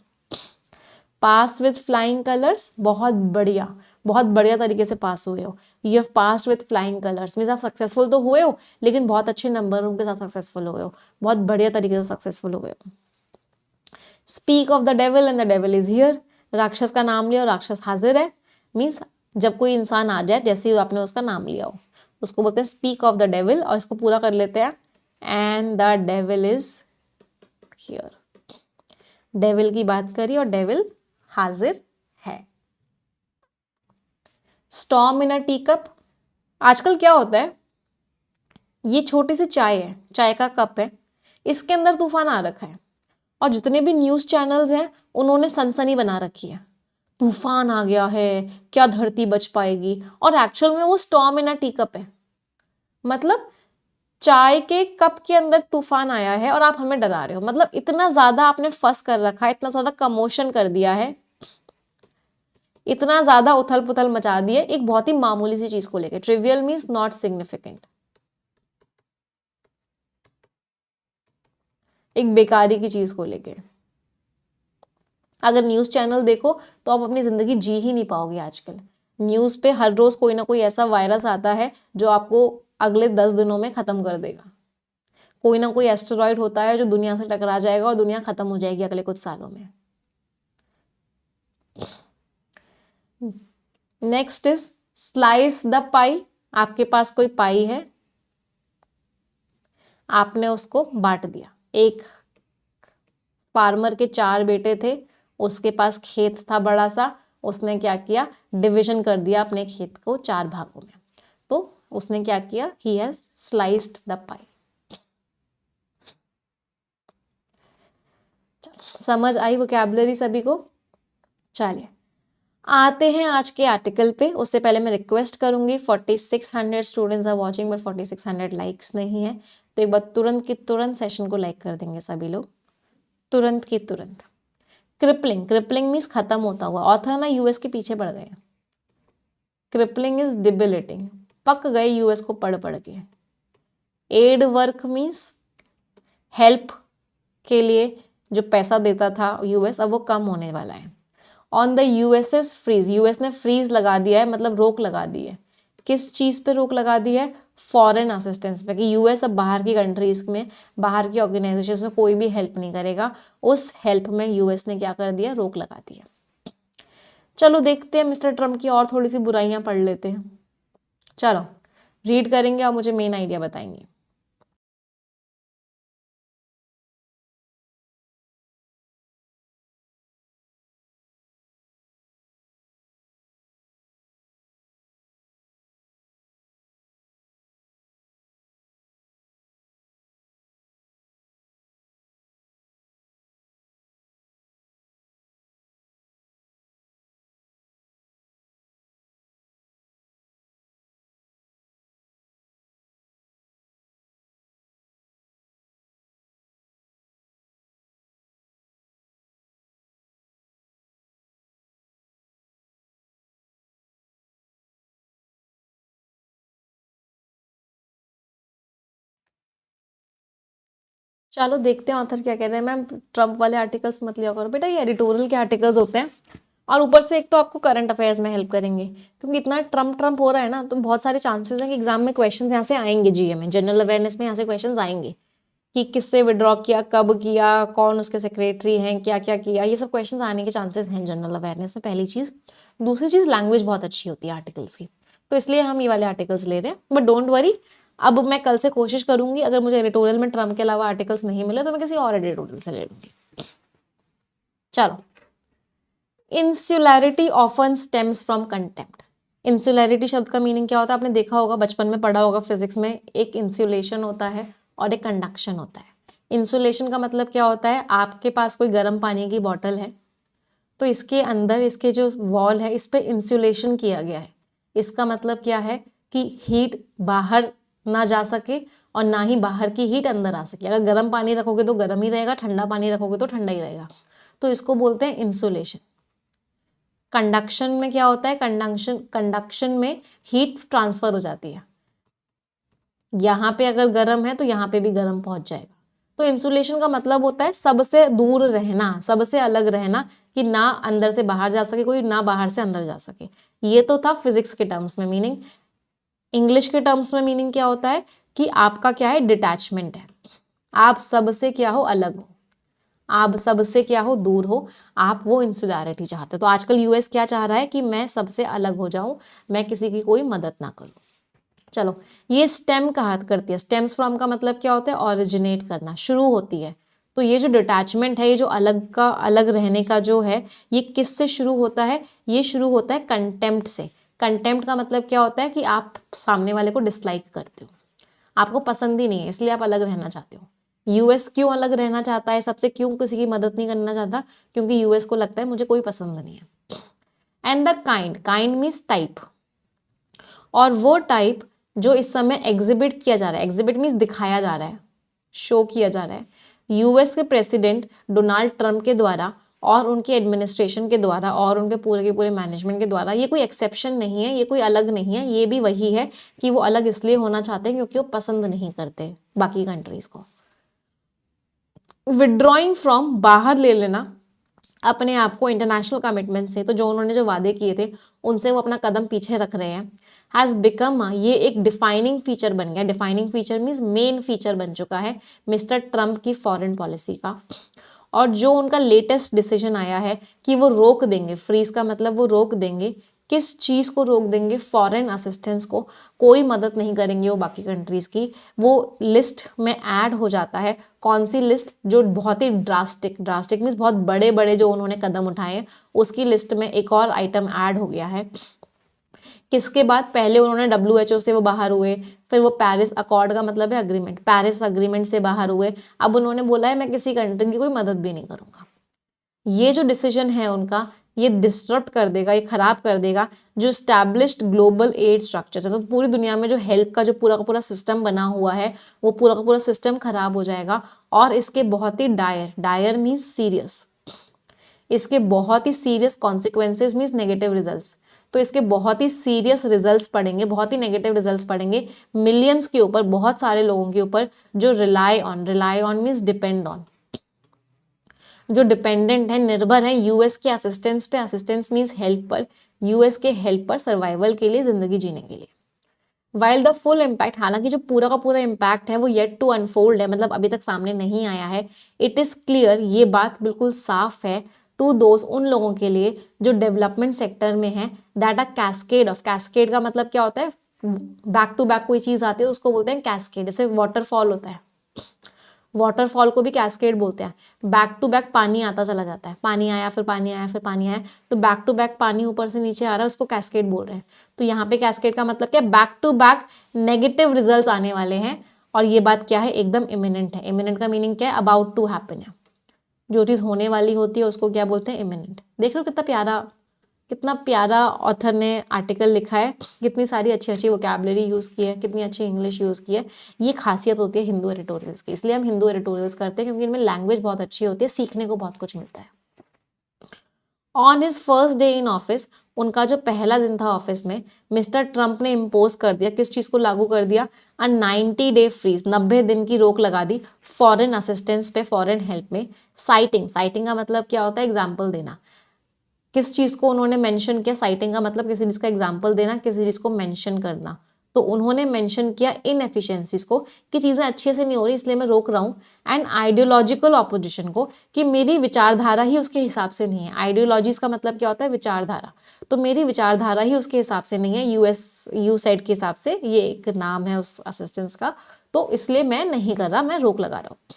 पास विथ फ्लाइंग कलर्स, बहुत बढ़िया तरीके से पास हुए हो। You have pass with flying colours means आप सक्सेसफुल तो हुए हो लेकिन बहुत अच्छे नंबरों के साथ सक्सेसफुल हुए हो, बहुत बढ़िया तरीके से सक्सेसफुल हुए हो। Speak of the devil and the devil is here, राक्षस का नाम लिया और राक्षस हाजिर है, मीन्स जब कोई इंसान आ जाए, जैसे ही आपने उसका नाम लिया हो, उसको बोलते हैं स्पीक ऑफ द डेविल, और इसको पूरा कर लेते हैं, and the devil is here. Devil की बात करी और डेविल हाजिर है। स्टॉर्म इन अ टी कप, आजकल क्या होता है, ये छोटी सी चाय है, चाय का कप है, इसके अंदर तूफान आ रखा है, और जितने भी न्यूज चैनल्स हैं उन्होंने सनसनी बना रखी है, तूफान आ गया है, क्या धरती बच पाएगी, और एक्चुअल में वो स्टॉर्म इन अ टी कप है। मतलब चाय के कप के अंदर तूफान आया है और आप हमें डरा रहे हो। मतलब इतना ज्यादा आपने फंस कर रखा है, इतना ज्यादा कमोशन कर दिया है, इतना ज्यादा उथल पुथल मचा दी है एक बहुत ही मामूली सी चीज को लेकर। ट्रिवियल मीन्स नॉट सिग्निफिकेंट, एक बेकारी की चीज को लेके। अगर न्यूज चैनल देखो तो आप अपनी जिंदगी जी ही नहीं पाओगे। आजकल न्यूज पे हर रोज कोई ना कोई ऐसा वायरस आता है जो आपको अगले 10 दिनों में खत्म कर देगा। कोई ना कोई एस्टेरॉइड होता है जो दुनिया से टकरा जाएगा और दुनिया खत्म हो जाएगी अगले कुछ सालों में। नेक्स्ट इज स्लाइस द पाई। आपके पास कोई पाई है, आपने उसको बांट दिया। एक फार्मर के 4 बेटे थे, उसके पास खेत था बड़ा सा, उसने क्या किया, डिवीजन कर दिया अपने खेत को 4 भागों में। तो उसने क्या किया, ही हैज स्लाइस्ड द पाई। समझ आई वोकैबुलरी सभी को? चलिए आते हैं आज के आर्टिकल पे। उससे पहले मैं रिक्वेस्ट करूंगी, 4600 students are watching but 4600 likes नहीं है, तो एक बार तुरंत की तुरंत सेशन को लाइक कर देंगे सभी लोग, तुरंत की तुरंत। क्रिपलिंग, क्रिपलिंग मीन्स खत्म होता हुआ। ऑथर ना यूएस के पीछे पड़ गए। क्रिपलिंग इज डिबिलिटिंग, पक गए यूएस को पढ़ पढ़ के। एड वर्क मीन्स हेल्प के लिए जो पैसा देता था यूएस, अब वो कम होने वाला है। On the US's freeze, US ने फ्रीज लगा दिया है, मतलब रोक लगा दी है। किस चीज पे रोक लगा दी है, फॉरेन असिस्टेंस पे, कि यूएस अब बाहर की कंट्रीज में, बाहर की ऑर्गेनाइजेशन में कोई भी हेल्प नहीं करेगा। उस हेल्प में यूएस ने क्या कर दिया, रोक लगा दिया। चलो देखते हैं मिस्टर ट्रम्प की और थोड़ी सी बुराइयां पढ़ लेते हैं। चलो रीड करेंगे और मुझे मेन आइडिया बताएंगे। चलो देखते हैं ऑथर क्या कह रहे हैं। मैम ट्रम्प वाले आर्टिकल्स मत लिया करो बेटा, ये एडिटोरियल के आर्टिकल्स होते हैं, और ऊपर से एक तो आपको करंट अफेयर्स में हेल्प करेंगे, क्योंकि इतना ट्रम्प ट्रम्प हो रहा है ना, तो बहुत सारे चांसेस हैं कि एग्जाम में क्वेश्चन यहाँ से आएंगे, जीए में, जनरल अवेयरनेस में यहाँ से क्वेश्चन आएंगे कि किससे विड्रॉ किया, कब किया, कौन उसके सेक्रेटरी हैं, क्या क्या किया, ये सब क्वेश्चन आने के चांसेस हैं जनरल अवेयरनेस में, पहली चीज। दूसरी चीज, लैंग्वेज बहुत अच्छी होती है आर्टिकल्स की, तो इसलिए हम ये वाले आर्टिकल्स ले रहे हैं। बट डोंट वरी, अब मैं कल से कोशिश करूंगी, अगर मुझे एडिटोरियल में ट्रम्प के अलावा आर्टिकल्स नहीं मिले तो मैं किसी और एडिटोरियल से ले लूंगी। चलो, इंसुलैरिटी ऑफन स्टेम्स फ्रॉम कंटेम्प्ट। इंसुलैरिटी शब्द का मीनिंग क्या होता है, आपने देखा होगा, बचपन में पढ़ा होगा फिजिक्स में। एक इंसुलेशन होता है और एक कंडक्शन होता है। इंसुलेशन का मतलब क्या होता है, आपके पास कोई गर्म पानी की बॉटल है, तो इसके अंदर, इसके जो वॉल है, इस पे इंसुलेशन किया गया है। इसका मतलब क्या है कि हीट बाहर ना जा सके और ना ही बाहर की हीट अंदर आ सके। अगर गर्म पानी रखोगे तो गर्म ही रहेगा, ठंडा पानी रखोगे तो ठंडा ही रहेगा, तो इसको बोलते हैं इंसुलेशन। कंडक्शन में क्या होता है, कंडक्शन में हीट ट्रांसफर हो जाती है। यहाँ पे अगर गर्म है तो यहाँ पे भी गर्म पहुंच जाएगा। तो इंसुलेशन का मतलब होता है सबसे दूर रहना, सबसे अलग रहना, कि ना अंदर से बाहर जा सके कोई, ना बाहर से अंदर जा सके। ये तो था फिजिक्स के टर्म्स में मीनिंग। इंग्लिश के टर्म्स में मीनिंग क्या होता है कि आपका क्या है, डिटैचमेंट है, आप सबसे क्या हो, अलग हो। आप सबसे क्या हो, दूर हो, आप वो इंसुलैरिटी चाहते हो। तो आजकल यूएस क्या चाह रहा है कि मैं सबसे अलग हो जाऊं, मैं किसी की कोई मदद ना करूं। चलो, ये स्टेम कहा करती है। स्टेम्स फ्रॉम का मतलब क्या होता है, ओरिजिनेट करना, शुरू होती है। तो ये जो डिटैचमेंट है, ये जो अलग का अलग रहने का जो है, ये किससे शुरू होता है, ये शुरू होता है कंटेम्प्ट से। कंटेम्प्ट का मतलब क्या होता है कि आप सामने वाले को डिसलाइक करते हो, आपको पसंद ही नहीं है, इसलिए आप अलग रहना चाहते हो। यूएस क्यों अलग रहना चाहता है सबसे, क्यों किसी की मदद नहीं करना चाहता, क्योंकि यूएस को लगता है मुझे कोई पसंद नहीं है। And the kind, kind means type, और वो टाइप जो इस समय एग्जिबिट किया जा रहा है, एग्जिबिट मीन्स दिखाया जा रहा है, शो किया जा रहा है यूएस के प्रेसिडेंट डोनाल्ड ट्रंप के द्वारा और उनके एडमिनिस्ट्रेशन के द्वारा और उनके पूरे के पूरे मैनेजमेंट के द्वारा। ये कोई एक्सेप्शन नहीं है, ये कोई अलग नहीं है, ये भी वही है कि वो अलग इसलिए होना चाहते हैं क्योंकि वो पसंद नहीं करते बाकी कंट्रीज को। विड्रॉइंग फ्रॉम, बाहर ले लेना अपने आप को इंटरनेशनल कमिटमेंट से, तो जो उन्होंने जो वादे किए थे उनसे वो अपना कदम पीछे रख रहे हैं। हैज़ बिकम, ये एक डिफाइनिंग फीचर बन गया। Defining feature means main feature बन चुका है मिस्टर ट्रंप की फॉरेन पॉलिसी का। और जो उनका लेटेस्ट डिसीजन आया है कि वो रोक देंगे, फ्रीज का मतलब वो रोक देंगे, किस चीज़ को रोक देंगे, फॉरेन असिस्टेंस को, कोई मदद नहीं करेंगे वो बाकी कंट्रीज़ की। वो लिस्ट में ऐड हो जाता है। कौन सी लिस्ट, जो बहुत ही ड्रास्टिक, ड्रास्टिक मीन्स बहुत बड़े बड़े जो उन्होंने कदम उठाए हैं, उसकी लिस्ट में एक और आइटम ऐड हो गया है। किसके बाद, पहले उन्होंने WHO से वो बाहर हुए, फिर वो पेरिस अकॉर्ड का मतलब है अग्रीमेंट, पेरिस अग्रीमेंट से बाहर हुए, अब उन्होंने बोला है मैं किसी कंट्री की कोई मदद भी नहीं करूंगा। ये जो डिसीजन है उनका, ये डिस्टर्ब कर देगा, ये खराब कर देगा जो स्टैब्लिश्ड ग्लोबल एड स्ट्रक्चर है। तो पूरी दुनिया में जो हेल्प का जो पूरा का पूरा सिस्टम बना हुआ है, वो पूरा का पूरा सिस्टम खराब हो जाएगा। और इसके बहुत ही डायर, डायर मीन्स सीरियस, इसके बहुत ही serious consequences means negative results. तो इसके बहुत ही सीरियस रिजल्ट्स पड़ेंगे, बहुत ही नेगेटिव रिजल्ट्स पड़ेंगे मिलियंस के ऊपर, बहुत सारे लोगों के ऊपर जो rely on means depend on, जो डिपेंडेंट है, निर्भर है यूएस के असिस्टेंस पे। असिस्टेंस मीन्स हेल्प पर, यूएस के हेल्प पर सर्वाइवल के लिए, जिंदगी जीने के लिए। वाइल द फुल इम्पैक्ट, हालांकि जो पूरा का पूरा इम्पैक्ट है वो येट टू अनफोल्ड है, मतलब अभी तक सामने नहीं आया है। इट इज क्लियर, ये बात बिल्कुल साफ है, टू दोज, उन लोगों के लिए जो डेवलपमेंट सेक्टर में है, that a cascade of, cascade का मतलब क्या होता है, बैक टू बैक कोई चीज आती है उसको बोलते हैं कैस्केड। जैसे वाटरफॉल होता है, वाटरफॉल को भी कैस्केड बोलते हैं। बैक टू बैक पानी आता चला जाता है, पानी आया फिर पानी आया फिर पानी आया, तो बैक टू बैक पानी ऊपर से नीचे आ रहा है, उसको कैस्केड बोल रहे हैं। तो यहाँ पे कैस्केड का मतलब क्या, back to back negative results आने वाले हैं। और ये बात क्या है, एकदम इमिनेंट है। इमिनेंट का मीनिंग क्या है, अबाउट टू हैपन है, जो चीज़ होने वाली होती है उसको क्या बोलते हैं, इमिनेंट। देख रहे हो कितना प्यारा ऑथर ने आर्टिकल लिखा है, कितनी सारी अच्छी अच्छी वोकैबुलरी यूज़ की है, कितनी अच्छी इंग्लिश यूज़ की है। ये खासियत होती है हिंदू एडिटोरियल्स की, इसलिए हम हिंदू एडिटोरियल्स करते हैं क्योंकि इनमें लैंग्वेज बहुत अच्छी होती है, सीखने को बहुत कुछ मिलता है। On his first day in office, उनका जो पहला दिन था ऑफिस में, मिस्टर ट्रंप ने इम्पोज कर दिया, किस चीज़ को लागू कर दिया, 90 डे फ्रीज, 90 दिन की रोक लगा दी फॉरेन असिस्टेंस पे, फॉरेन हेल्प में। साइटिंग, साइटिंग का मतलब क्या होता है, एग्जाम्पल देना। किस चीज़ को उन्होंने मेंशन किया, साइटिंग का मतलब किसी चीज़ का एग्जाम्पल देना, किसी चीज़ को मेंशन करना। तो उन्होंने मेंशन किया इनएफिशिएंसीज को, कि चीज़ें अच्छे से नहीं हो रही इसलिए मैं रोक रहा हूँ। एंड आइडियोलॉजिकल ऑपोजिशन को, कि मेरी विचारधारा ही उसके हिसाब से नहीं है। आइडियोलॉजीज का मतलब क्या होता है, विचारधारा। तो मेरी विचारधारा ही उसके हिसाब से नहीं है, यू सेड के हिसाब से, ये एक नाम है उस असिस्टेंस का, तो इसलिए मैं नहीं कर रहा, मैं रोक लगा रहा हूँ।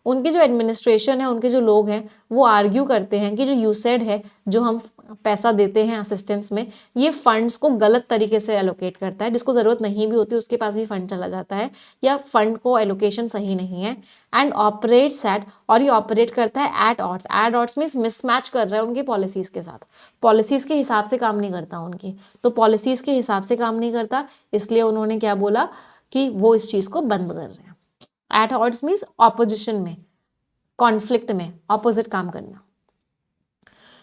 उनकी जो एडमिनिस्ट्रेशन है, उनके जो लोग हैं, वो आर्ग्यू करते हैं कि जो यूसेड है, जो हम पैसा देते हैं असिस्टेंस में, ये फंड्स को गलत तरीके से एलोकेट करता है, जिसको ज़रूरत नहीं भी होती उसके पास भी फंड चला जाता है, या फंड को एलोकेशन सही नहीं है। एंड ऑपरेट्स एट, और ये ऑपरेट करता है at odds. At odds means mismatch कर रहा है उनकी पॉलिसीज़ के साथ, पॉलिसीज़ के हिसाब से काम नहीं करता उनकी, तो पॉलिसीज़ के हिसाब से काम नहीं करता, इसलिए उन्होंने क्या बोला कि वो इस चीज़ को बंद कर रहे हैं। एट ऑड्स मीन्स ऑपोजिशन में, कॉन्फ्लिक्ट में, ऑपोजिट काम करना।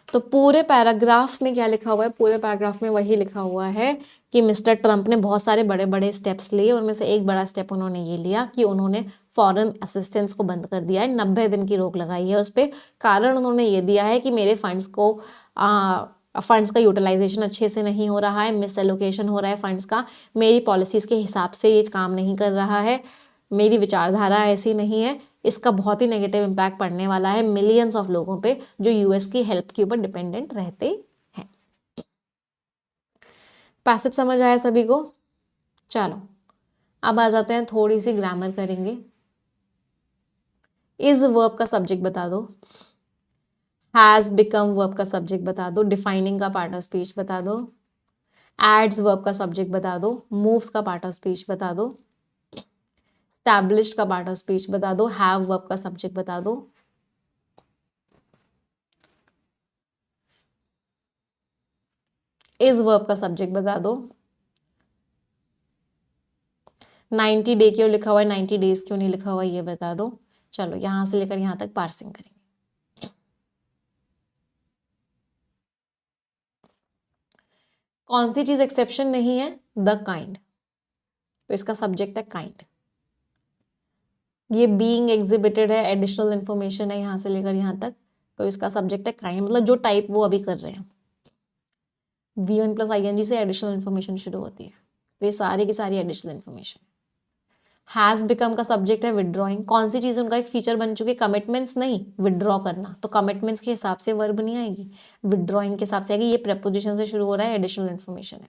तो पूरे पैराग्राफ में क्या लिखा हुआ है, पूरे पैराग्राफ में वही लिखा हुआ है कि मिस्टर ट्रंप ने बहुत सारे बड़े बड़े स्टेप्स लिए, उनमें से एक बड़ा स्टेप उन्होंने ये लिया कि उन्होंने फॉरेन असिस्टेंस को बंद कर दिया है, 90 दिन की रोक लगाई है उस पर। कारण उन्होंने ये दिया है कि मेरे फंड्स का यूटिलाइजेशन अच्छे से नहीं हो रहा है, मिस एलोकेशन हो रहा है फंड्स का, मेरी पॉलिसीज़ के हिसाब से ये काम नहीं कर रहा है, मेरी विचारधारा ऐसी नहीं है, इसका बहुत ही नेगेटिव इम्पैक्ट पड़ने वाला है मिलियंस ऑफ लोगों पे जो यूएस की हेल्प के ऊपर डिपेंडेंट रहते हैं। पैसेज समझ आया सभी को? चलो अब आ जाते हैं, थोड़ी सी ग्रामर करेंगे। इज वर्ब का सब्जेक्ट बता दो, हैज बिकम वर्ब का सब्जेक्ट बता दो, डिफाइनिंग का पार्ट ऑफ स्पीच बता दो, एड्स वर्ब का सब्जेक्ट बता दो, मूव्स का पार्ट ऑफ स्पीच बता दो, स्टैब्लिश्ड का पार्ट ऑफ स्पीच बता दो, हैव वर्ब का सब्जेक्ट बता दो। इज वर्ब का सब्जेक्ट बता दो। 90 डे क्यों लिखा हुआ है, 90 डेज क्यों नहीं लिखा हुआ ये बता दो। चलो यहां से लेकर यहां तक पार्सिंग करेंगे। कौन सी चीज एक्सेप्शन नहीं है? द काइंड, तो इसका सब्जेक्ट है काइंड। ये बीइंग एग्जिबिटेड है, एडिशनल इंफॉर्मेशन है यहां से लेकर यहां तक, तो इसका सब्जेक्ट है काइंड, मतलब जो टाइप वो अभी कर रहे हैं। V1 प्लस ING से एडिशनल इन्फॉर्मेशन शुरू होती है, तो ये सारी की सारी एडिशनल इन्फॉर्मेशन। हैज बिकम का सब्जेक्ट है विदड्रॉइंग। कौन सी चीज उनका एक फीचर बन चुकी है? कमिटमेंट्स नहीं, विदड्रॉ करना, तो कमिटमेंट्स के हिसाब से वर्ब नहीं आएगी, विदड्रॉइंग के हिसाब से आएगी। ये प्रेपोजिशन से शुरू हो रहा है, एडिशनल इन्फॉर्मेशन है।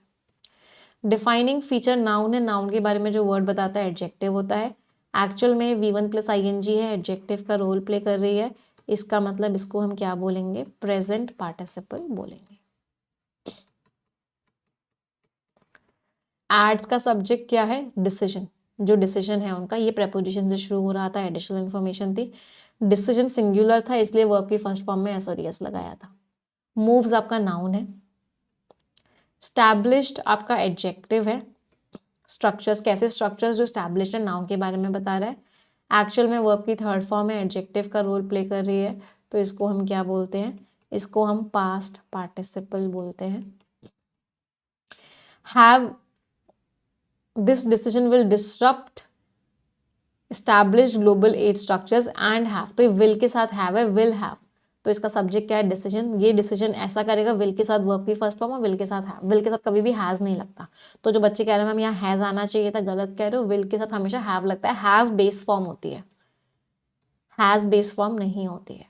डिफाइनिंग फीचर नाउन है, नाउन के बारे में जो वर्ड बताता है एडजेक्टिव होता है। एक्चुअल में V1 प्लस ING है, एडजेक्टिव का रोल प्ले कर रही है, इसका मतलब इसको हम क्या बोलेंगे? प्रेजेंट पार्टिसिपल बोलेंगे। एड्स का सब्जेक्ट क्या है? डिसीजन, जो डिसीजन है उनका, ये प्रेपोजिशन से शुरू हो रहा था, एडिशनल इन्फॉर्मेशन थी। डिसीजन सिंगुलर था इसलिए वर्ब की फर्स्ट फॉर्म में एस और एस लगाया था। मूव्स आपका नाउन है। स्टैब्लिश्ड आपका एडजेक्टिव है। स्ट्रक्चर्स, कैसे स्ट्रक्चर्स जो स्टैब्लिश्ड है, नाउन के बारे में बता रहा है। एक्चुअल में वर्ब की थर्ड फॉर्म है, एडजेक्टिव का रोल प्ले कर रही है, तो इसको हम क्या बोलते हैं? इसको हम पास्ट पार्टिसिपल बोलते हैं। Have, this decision will disrupt established global aid structures and have, तो ये will के साथ have है, will have, तो इसका सब्जेक्ट क्या है? डिसीजन। ये डिसीजन ऐसा करेगा will के साथ वर्ब की फर्स्ट फॉर्म और will के साथ have, will के साथ कभी भी has नहीं लगता। तो जो बच्चे कह रहे हैं मैम यहाँ has आना चाहिए था, गलत कह रहे हो, will के साथ हमेशा have लगता है। have बेस फॉर्म होती है, has बेस फॉर्म नहीं होती है।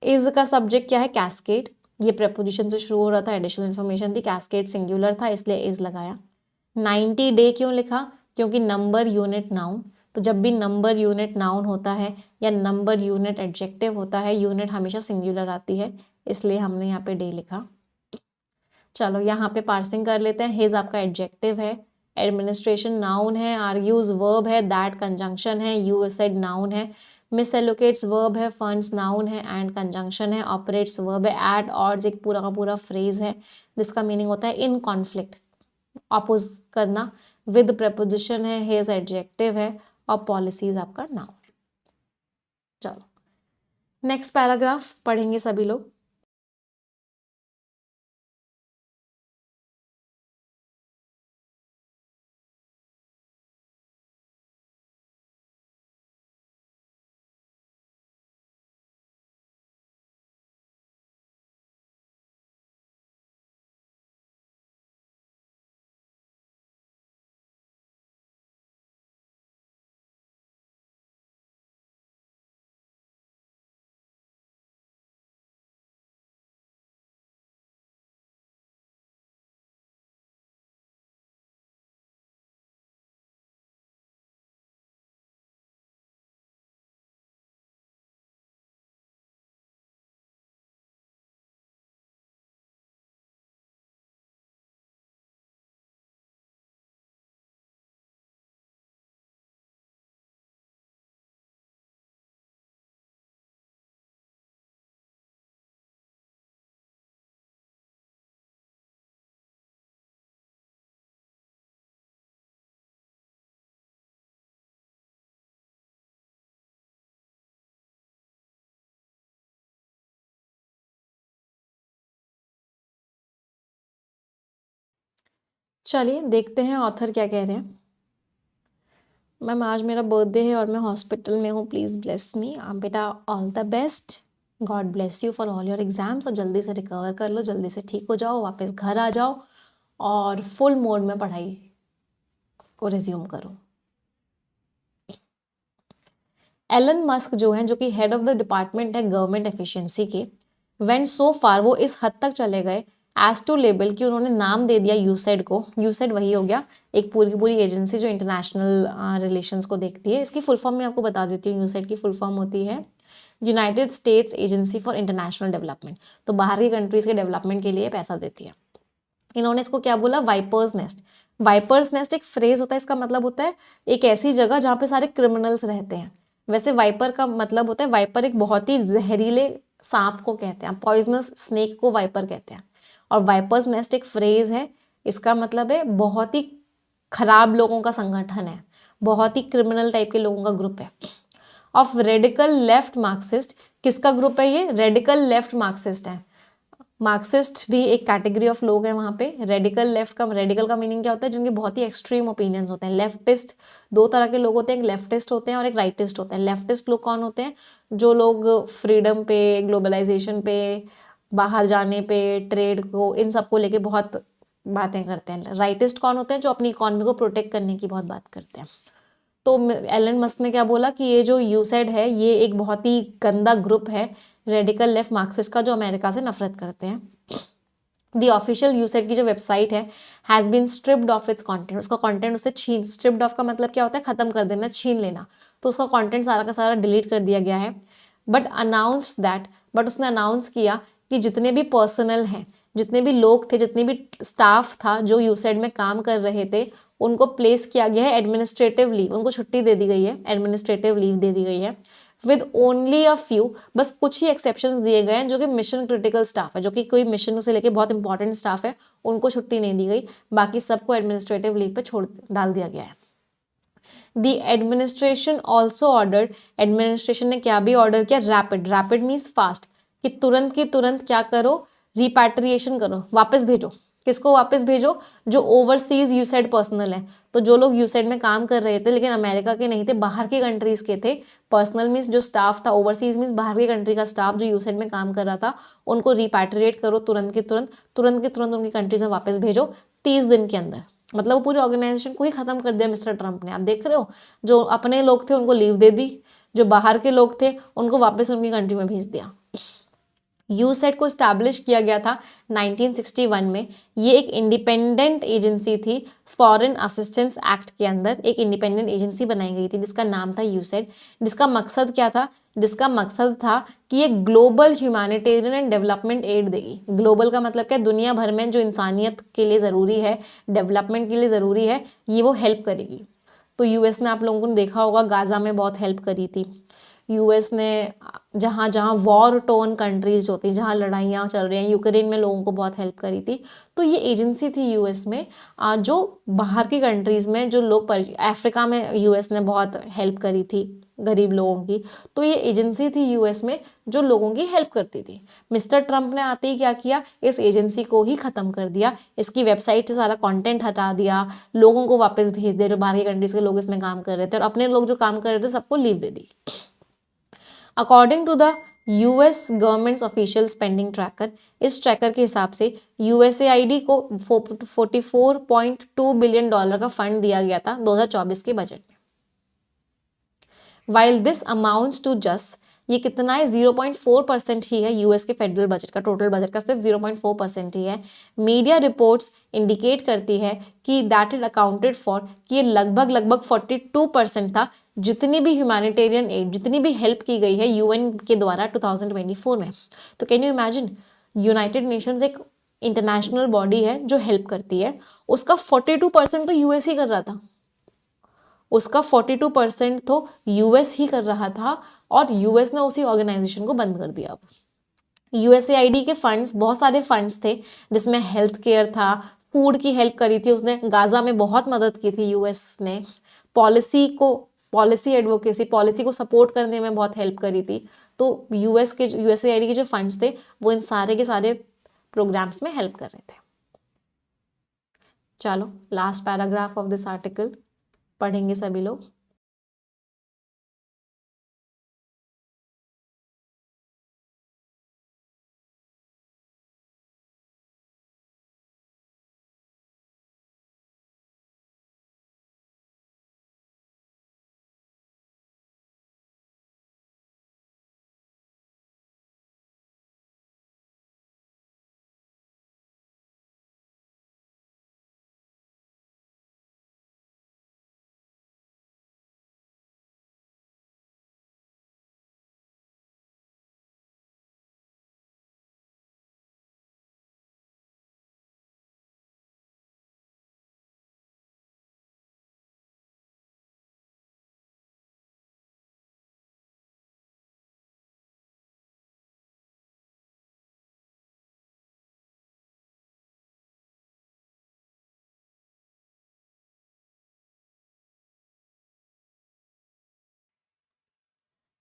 is का सब्जेक्ट क्या है? कैस्केड, ये प्रेपोजिशन से शुरू हो रहा था, एडिशनल इन्फॉर्मेशन थी, कैस्केड सिंगुलर था इसलिए is लगाया। 90 डे क्यों लिखा? क्योंकि नंबर यूनिट नाउन, तो जब भी नंबर यूनिट नाउन होता है या नंबर यूनिट एडजेक्टिव होता है, यूनिट हमेशा सिंगुलर आती है, इसलिए हमने यहाँ पे डे लिखा। चलो यहाँ पे पार्सिंग कर लेते हैं। हिज आपका एडजेक्टिव है, एडमिनिस्ट्रेशन नाउन है, आर्ग्यूज वर्ब है, दैट कंजंक्शन है, यू सेड नाउन है, मिस एलोकेट्स वर्ब है, फंड्स नाउन है, एंड कंजंक्शन है, ऑपरेट्स वर्ब है, एट ऑड्स एक पूरा का पूरा फ्रेज है जिसका मीनिंग होता है इन कॉन्फ्लिक्ट, अपोज करना, विद प्रपोजिशन है, हिज एडजेक्टिव है, और पॉलिसीज आपका नाउन है। चलो नेक्स्ट पैराग्राफ पढ़ेंगे सभी लोग। चलिए देखते हैं ऑथर क्या कह रहे हैं। मैम आज मेरा बर्थडे है और मैं हॉस्पिटल में हूँ, प्लीज़ ब्लेस मी। बेटा all the best, God bless you for all your exams, और जल्दी से रिकवर कर लो, जल्दी से ठीक हो जाओ, वापस घर आ जाओ और फुल मोड में पढ़ाई को रिज्यूम करो। एलन मस्क जो है, जो कि हेड ऑफ द डिपार्टमेंट है गवर्नमेंट एफिशिएंसी के, वेंट सो फार, वो इस हद तक चले गए एज टू लेबल कि उन्होंने नाम दे दिया यूसेड को। यूसेड वही हो गया एक पूरी की पूरी एजेंसी जो इंटरनेशनल रिलेशंस को देखती है। इसकी फुल फॉर्म मैं आपको बता देती हूँ। यूसेड की फुल फॉर्म होती है United states agency for international development. तो बाहर की कंट्रीज के डेवलपमेंट के लिए पैसा देती है। इन्होंने इसको क्या बोला, वाइपर्स नेस्ट। वाइपर्स नेस्ट एक फ्रेज होता है, इसका मतलब होता है एक ऐसी जगह जहाँ पे सारे क्रिमिनल्स रहते हैं। वैसे वाइपर का मतलब होता है, वाइपर एक बहुत ही जहरीले सांप को कहते हैं, पॉइजनस स्नेक को वाइपर कहते हैं। और वाइपर्स नेस्ट एक फ्रेज है, इसका मतलब है बहुत ही खराब लोगों का संगठन है, बहुत ही क्रिमिनल टाइप के लोगों का ग्रुप है। ऑफ रेडिकल लेफ्ट मार्क्सिस्ट, किसका ग्रुप है ये, रेडिकल लेफ्ट मार्क्सिस्ट है। मार्क्सिस्ट भी एक कैटेगरी ऑफ लोग हैं वहाँ पे। रेडिकल का मीनिंग क्या होता है, जिनके बहुत ही एक्सट्रीम ओपिनियंस होते हैं। लेफ्टिस्ट, दो तरह के लोग होते हैं, एक लेफ्टिस्ट होते हैं और एक राइटिस्ट होते हैं। लेफ्टिस्ट लोग कौन होते हैं, जो लोग फ्रीडम पे, ग्लोबलाइजेशन पे, बाहर जाने पे, ट्रेड को, इन सबको लेके बहुत बातें करते हैं। राइटिस्ट कौन होते हैं, जो अपनी इकॉनमी को प्रोटेक्ट करने की बहुत बात करते हैं। तो एलन मस्क ने क्या बोला कि ये जो यूसेड है ये एक बहुत ही गंदा ग्रुप है रेडिकल लेफ्ट मार्क्सिस्ट का, जो अमेरिका से नफरत करते हैं। दी ऑफिशियल यूसेड की जो वेबसाइट है has been stripped of its content, उसका कंटेंट उससे छीन, स्ट्रिप्ड ऑफ का मतलब क्या होता है, खत्म कर देना, छीन लेना। तो उसका कंटेंट सारा का सारा डिलीट कर दिया गया है। बट उसने अनाउंस किया कि जितने भी पर्सनल हैं, जितने भी लोग थे, जितने भी स्टाफ था जो यूसेड में काम कर रहे थे, उनको प्लेस किया गया है एडमिनिस्ट्रेटिव लीव, उनको छुट्टी दे दी गई है, एडमिनिस्ट्रेटिव लीव दे दी गई है। विद ओनली अ फ्यू, बस कुछ ही एक्सेप्शंस दिए गए हैं, जो कि मिशन क्रिटिकल स्टाफ है, जो कि कोई मिशन से लेके बहुत इंपॉर्टेंट स्टाफ है, उनको छुट्टी नहीं दी गई। बाकी सबको एडमिनिस्ट्रेटिव लीव पे छोड़ डाल दिया गया है। दी एडमिनिस्ट्रेशन ऑल्सो ऑर्डर्ड, एडमिनिस्ट्रेशन ने क्या भी ऑर्डर किया, रैपिड, रैपिड मीन्स फास्ट, कि तुरंत की तुरंत क्या करो, रिपैट्रिएशन करो, वापस भेजो। किसको वापस भेजो, जो ओवरसीज यूसेड पर्सनल है। तो जो लोग यूसेड में काम कर रहे थे लेकिन अमेरिका के नहीं थे, बाहर की कंट्रीज के थे, पर्सनल मीन्स जो स्टाफ था, ओवरसीज मीन्स बाहर की कंट्री का स्टाफ जो यूसेड में काम कर रहा था, उनको रिपैट्रिएट करो तुरंत की तुरंत, तुरंत की तुरंत उनकी कंट्रीज में वापस भेजो 30 दिन के अंदर। मतलब वो पूरी ऑर्गेनाइजेशन को ही खत्म कर दिया मिस्टर ट्रंप ने। आप देख रहे हो, जो अपने लोग थे उनको लीव दे दी, जो बाहर के लोग थे उनको वापस उनकी कंट्री में भेज दिया। यूसेड को स्टैब्लिश किया गया था 1961 में। ये एक इंडिपेंडेंट एजेंसी थी, फॉरेन असिस्टेंस एक्ट के अंदर एक इंडिपेंडेंट एजेंसी बनाई गई थी जिसका नाम था यूसेड। जिसका मकसद क्या था, जिसका मकसद था कि ये global humanitarian and development aid देगी। ग्लोबल का मतलब क्या, दुनिया भर में जो इंसानियत के लिए ज़रूरी है, डेवलपमेंट के लिए ज़रूरी है, ये वो हेल्प करेगी। तो यूएस ने, आप लोगों ने देखा होगा, गाजा में बहुत हेल्प करी थी। यूएस ने जहाँ जहाँ वॉर टोन कंट्रीज होती, जहाँ लड़ाइयाँ चल रही हैं, यूक्रेन में लोगों को बहुत हेल्प करी थी। तो ये एजेंसी थी यूएस में, जो बाहर की कंट्रीज में जो लोग, अफ्रीका में यूएस ने बहुत हेल्प करी थी गरीब लोगों की। तो ये एजेंसी थी यूएस में जो लोगों की हेल्प करती थी। मिस्टर ट्रंप ने आते ही क्या किया, इस एजेंसी को ही खत्म कर दिया, इसकी वेबसाइट से सारा कंटेंट हटा दिया, लोगों को वापस भेज दिया, जो बाहर की कंट्रीज के लोग इसमें काम कर रहे थे, और अपने लोग जो काम कर रहे थे सबको लीव दे दी। According to the US government's official spending tracker, इस ट्रैकर के हिसाब से यूएसएआईडी को 44.2 बिलियन डॉलर का फंड दिया गया था 2024 के बजट में। While this amounts to just, ये कितना है, 0.4% ही है यूएस के फेडरल बजट का, टोटल बजट का सिर्फ 0.4% ही है। मीडिया रिपोर्ट्स इंडिकेट करती है कि दैट इज अकाउंटेड फॉर, कि ये लगभग 42% था, जितनी भी ह्यूमैनिटेरियन एड, जितनी भी हेल्प की गई है यूएन के द्वारा 2024 में। तो can you imagine, United Nations एक इंटरनेशनल बॉडी है जो हेल्प करती है, उसका 42% तो यूएस ही कर रहा था, उसका 42% तो यूएस ही कर रहा था, और यूएस ने उसी ऑर्गेनाइजेशन को बंद कर दिया। अब यूएसएआईडी के फंड्स, बहुत सारे फंड्स थे, जिसमें हेल्थ केयर था, फूड की हेल्प करी थी उसने, गाजा में बहुत मदद की थी यूएस ने, पॉलिसी एडवोकेसी, पॉलिसी को सपोर्ट करने में बहुत हेल्प करी थी। तो यूएसएआईडी के जो फंड्स थे वो इन सारे के सारे प्रोग्राम्स में हेल्प कर रहे थे। चलो last paragraph of this article पढ़ेंगे सभी लोग।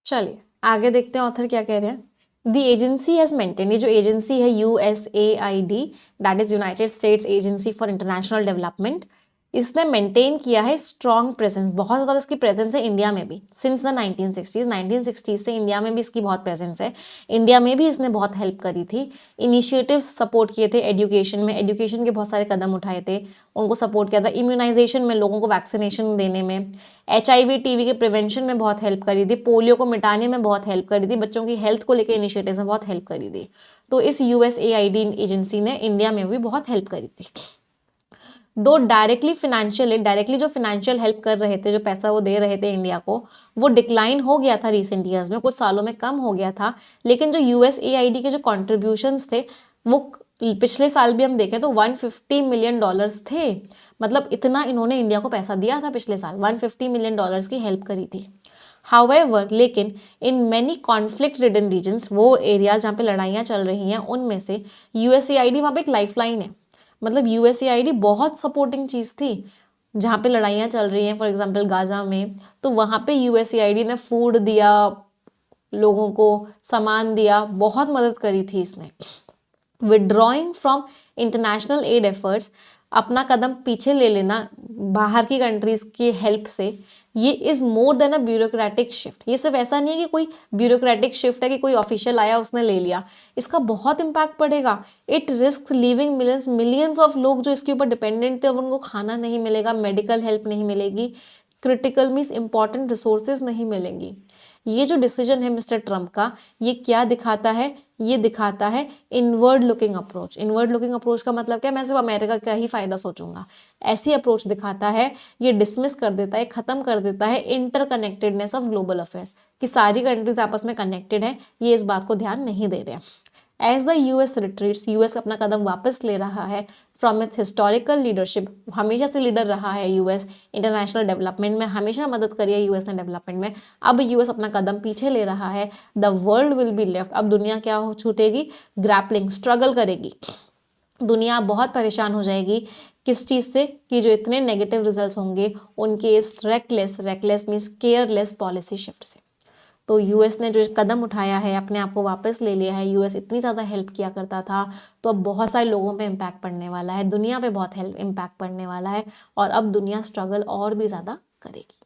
चलिए आगे देखते हैं ऑथर क्या कह रहे हैं। द एजेंसी हैज मेंटेन, ये जो एजेंसी है USAID, that is United states agency for international development, इसने मेंटेन किया है स्ट्रॉन्ग प्रेजेंस, बहुत ज़्यादा इसकी प्रेजेंस है इंडिया में भी सिंस द 1960s से इंडिया में भी इसकी बहुत प्रेजेंस है। इंडिया में भी इसने बहुत हेल्प करी थी, इनिशिएटिव्स सपोर्ट किए थे एजुकेशन में, एजुकेशन के बहुत सारे कदम उठाए थे, उनको सपोर्ट किया था, इम्यूनाइजेशन में, लोगों को वैक्सीनेशन देने में, HIV TB के प्रिवेंशन में बहुत हेल्प करी थी, पोलियो को मिटाने में बहुत हेल्प करी थी, बच्चों की हेल्थ को लेकर इनिशिएटिव्स में बहुत हेल्प करी थी। तो इस USAID एजेंसी ने इंडिया में भी बहुत हेल्प करी थी। दो डायरेक्टली जो फाइनेंशियल हेल्प कर रहे थे, जो पैसा वो दे रहे थे इंडिया को, वो डिक्लाइन हो गया था रिसेंट ईयर्स में, कुछ सालों में कम हो गया था। लेकिन जो USAID के जो कॉन्ट्रीब्यूशंस थे वो पिछले साल भी हम देखें तो $150 मिलियन थे। मतलब इतना इन्होंने इंडिया को पैसा दिया था पिछले साल, $150 मिलियन की हेल्प करी थी। हाउएवर, लेकिन in many conflict ridden regions, वो एरियाज जहाँ पे लड़ाइयाँ चल रही हैं, उनमें से USAID वहाँ पे एक लाइफलाइन है। मतलब USAID बहुत सपोर्टिंग चीज़ थी। जहाँ पे लड़ाइयाँ चल रही हैं, फॉर एग्जांपल गाजा में, तो वहाँ पे USAID ने फूड दिया, लोगों को सामान दिया, बहुत मदद करी थी इसने। Withdrawing from international aid efforts, अपना कदम पीछे ले लेना बाहर की कंट्रीज की हेल्प से, ये is more than a bureaucratic shift. ये सिर्फ ऐसा नहीं है कि कोई ब्यूरोक्रेटिक शिफ्ट है कि कोई ऑफिशियल आया उसने ले लिया, इसका बहुत इम्पैक्ट पड़ेगा। It risk leaving millions of लोग जो इसके ऊपर डिपेंडेंट थे, अब उनको खाना नहीं मिलेगा, मेडिकल हेल्प नहीं मिलेगी, क्रिटिकल मीन्स इंपॉर्टेंट रिसोर्सेज नहीं मिलेंगी। ये जो डिसीजन है मिस्टर ट्रम्प का, ये क्या दिखाता है? ये दिखाता है inward looking approach. Inward looking approach का मतलब क्या है? मैं सिर्फ अमेरिका का ही फायदा सोचूंगा, ऐसी अप्रोच दिखाता है। ये डिसमिस कर देता है, खत्म कर देता है इंटरकनेक्टेडनेस ऑफ ग्लोबल अफेयर्स, कि सारी कंट्रीज आपस में कनेक्टेड है, ये इस बात को ध्यान नहीं दे रहे हैं। As the US retreats, US अपना कदम वापस ले रहा है फ्रॉम इट्स हिस्टोरिकल लीडरशिप, हमेशा से लीडर रहा है US इंटरनेशनल डेवलपमेंट में, हमेशा मदद करी है US ने डेवलपमेंट में, अब US अपना कदम पीछे ले रहा है। The world will be left, अब दुनिया क्या हो छूटेगी? ग्रैपलिंग, स्ट्रगल करेगी दुनिया, बहुत परेशान हो जाएगी। किस चीज़ से? कि जो इतने नेगेटिव रिजल्ट्स होंगे उनके इस reckless means careless policy shift से। तो US ने जो कदम उठाया है, अपने आप को वापस ले लिया है, US इतनी ज़्यादा हेल्प किया करता था, तो अब बहुत सारे लोगों पे इम्पैक्ट पड़ने वाला है, दुनिया पे बहुत हेल्प इम्पैक्ट पड़ने वाला है, और अब दुनिया स्ट्रगल और भी ज़्यादा करेगी।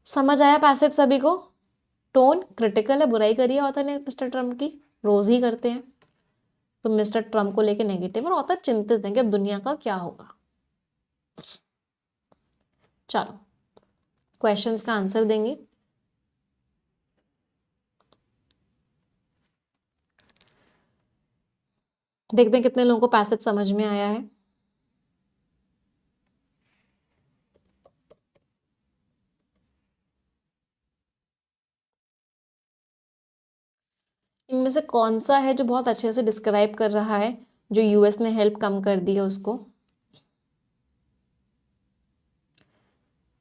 समझ आया पैसेज सभी को? टोन क्रिटिकल है, बुराई करी है ऑथर ने मिस्टर ट्रम्प की, रोज ही करते हैं। तो मिस्टर ट्रम्प को लेके नेगेटिव, और ऑथर चिंतित है कि अब दुनिया का क्या होगा। चलो क्वेश्चंस का आंसर देंगे। देखते हैं कितने लोगों को पैसेज समझ में आया है। इनमें से कौन सा है जो बहुत अच्छे से डिस्क्राइब कर रहा है जो US ने हेल्प कम कर दी है उसको?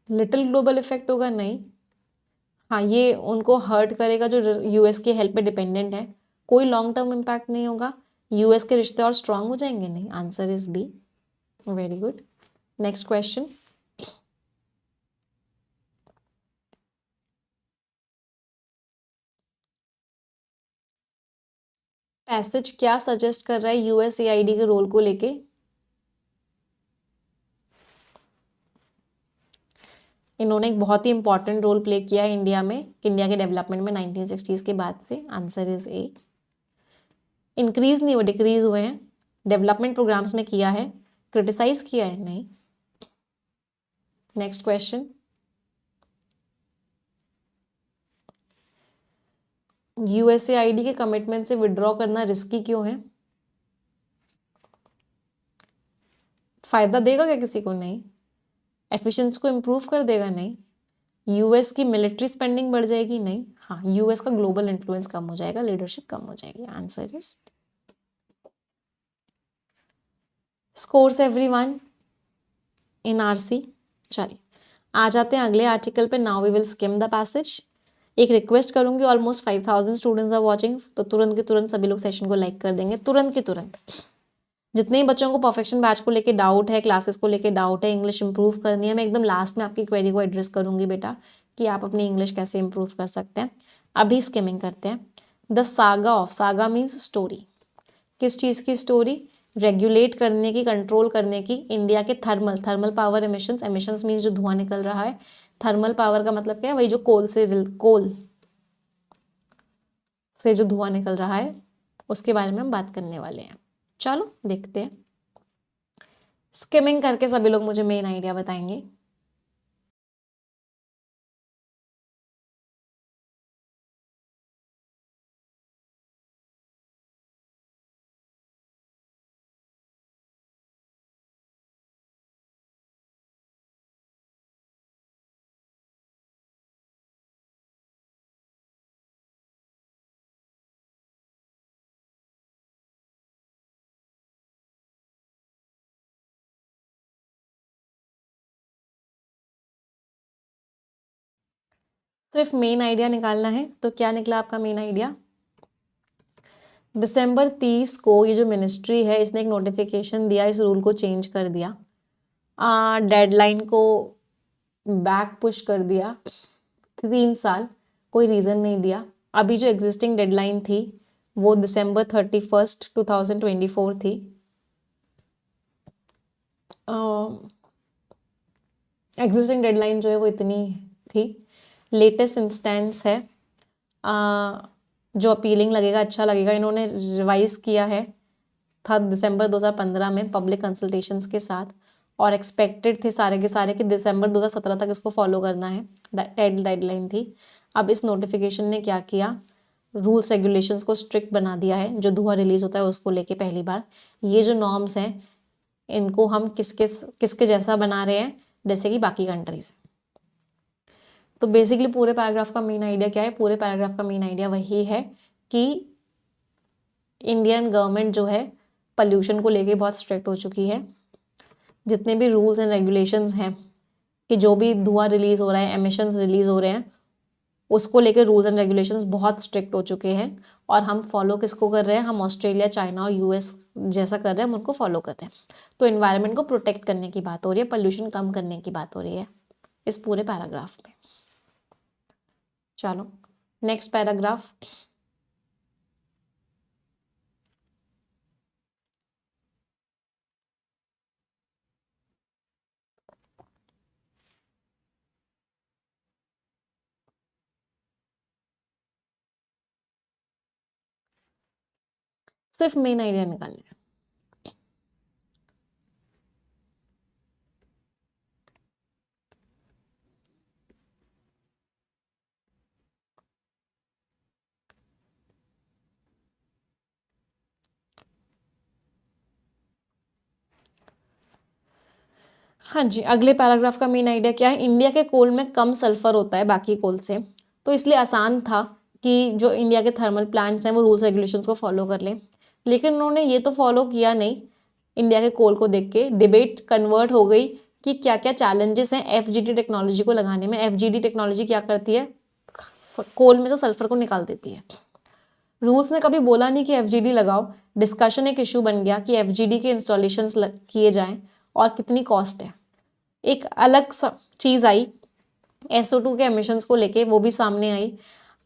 लिटिल ग्लोबल इफेक्ट होगा? नहीं। हाँ, ये उनको हर्ट करेगा जो US की हेल्प पे डिपेंडेंट है। कोई लॉन्ग टर्म इम्पैक्ट नहीं होगा। US के रिश्ते और स्ट्रांग हो जाएंगे? नहीं। Answer is B. Very good. Next question. Passage क्या सजेस्ट कर रहा है USAID के रोल को लेके? इन्होंने एक बहुत ही इंपॉर्टेंट रोल प्ले किया है इंडिया में, इंडिया के डेवलपमेंट में 1960s के बाद से। Answer is a. इंक्रीज नहीं हुए, डिक्रीज हुए हैं। डेवलपमेंट प्रोग्राम्स में किया है, क्रिटिसाइज किया है? नहीं। Next question. USAID के कमिटमेंट से विड्रॉ करना रिस्की क्यों है? फायदा देगा क्या किसी को? नहीं। एफिशिएंसी को इम्प्रूव कर देगा? नहीं। US की मिलिट्री स्पेंडिंग बढ़ जाएगी? नहीं। हाँ, US का ग्लोबल इन्फ्लुएंस कम हो जाएगा, लीडरशिप कम हो जाएगी। Answer is scores everyone in RC। चलिए आ जाते हैं अगले आर्टिकल पे। Now we will skim the passage. एक रिक्वेस्ट करूंगी, ऑलमोस्ट 5000 स्टूडेंट्स आर वाचिंग, तो तुरंत के तुरंत सभी लोग सेशन को लाइक कर देंगे, तुरंत के तुरंत। जितने ही बच्चों को परफेक्शन बैच को लेके डाउट है, क्लासेस को लेके डाउट है, इंग्लिश इंप्रूव करनी है, मैं एकदम लास्ट में आपकी क्वेरी को एड्रेस करूंगी बेटा, कि आप अपनी इंग्लिश कैसे इंप्रूव कर सकते हैं। अभी स्किमिंग करते हैं। The saga of, saga means story, किस चीज़ की स्टोरी? रेगुलेट करने की, कंट्रोल करने की इंडिया के thermal power emissions, emissions means जो धुआं निकल रहा है। थर्मल पावर का मतलब क्या है? वही जो कोल से जो धुआं निकल रहा है उसके बारे में हम बात करने वाले हैं। चलो देखते हैं। स्किमिंग करके सभी लोग मुझे मेन आइडिया बताएंगे। सिर्फ मेन आइडिया निकालना है, तो क्या निकला आपका मेन आइडिया? दिसंबर 30 को ये जो मिनिस्ट्री है इसने एक नोटिफिकेशन दिया, इस रूल को चेंज कर दिया, डेडलाइन को बैक पुश कर दिया 3 साल, कोई रीज़न नहीं दिया। अभी जो एग्जिस्टिंग डेडलाइन थी वो दिसंबर 31, 2024 थी। एग्जिस्टिंग डेडलाइन जो है वो इतनी थी। लेटेस्ट इंस्टेंस है, जो अपीलिंग लगेगा, अच्छा लगेगा, इन्होंने रिवाइज किया है, था दिसंबर 2015 में पब्लिक कंसल्टेशंस के साथ, और एक्सपेक्टेड थे सारे के सारे कि दिसंबर 2017 तक इसको फॉलो करना है, डेडलाइन थी। अब इस नोटिफिकेशन ने क्या किया? रूल्स रेगुलेशंस को स्ट्रिक्ट बना दिया है, जो धुआं रिलीज होता है उसको लेके पहली बार। ये जो नॉर्म्स हैं इनको हम किसके जैसा बना रहे हैं? जैसे कि बाकी कंट्रीज। तो बेसिकली पूरे पैराग्राफ का मेन आइडिया क्या है? पूरे पैराग्राफ का मेन आइडिया वही है कि इंडियन गवर्नमेंट जो है पॉल्यूशन को लेके बहुत स्ट्रिक्ट हो चुकी है। जितने भी रूल्स एंड रेगुलेशंस हैं कि जो भी धुआं रिलीज हो रहा है, एमिशंस रिलीज हो रहे हैं, उसको लेके रूल्स एंड रेगुलेशंस बहुत स्ट्रिक्ट हो चुके हैं। और हम फॉलो किसको कर रहे हैं? हम ऑस्ट्रेलिया, चाइना और यूएस जैसा कर रहे हैं, हम उनको फॉलो कर रहे हैं। तो इन्वायरमेंट को प्रोटेक्ट करने की बात हो रही है, पॉल्यूशन कम करने की बात हो रही है इस पूरे पैराग्राफ में। चलो नेक्स्ट पैराग्राफ। सिर्फ मेन आइडिया निकालना है। हाँ जी, अगले पैराग्राफ का मेन आइडिया क्या है? इंडिया के कोल में कम सल्फर होता है बाकी कोल से, तो इसलिए आसान था कि जो इंडिया के थर्मल प्लांट्स हैं वो रूल्स रेगुलेशंस को फॉलो कर लें। लेकिन उन्होंने ये तो फॉलो किया नहीं। इंडिया के कोल को देख के डिबेट कन्वर्ट हो गई कि क्या क्या चैलेंजेस हैं एफजीडी टेक्नोलॉजी को लगाने में। एफजीडी टेक्नोलॉजी क्या करती है? कोल में से सल्फर को निकाल देती है। रूल्स ने कभी बोला नहीं कि एफजीडी लगाओ। डिस्कशन एक इशू बन गया कि एफजीडी के इंस्टॉलेशंस किए जाएं और कितनी कॉस्ट है। एक अलग चीज़ आई SO2 के एमिशंस को लेके, वो भी सामने आई।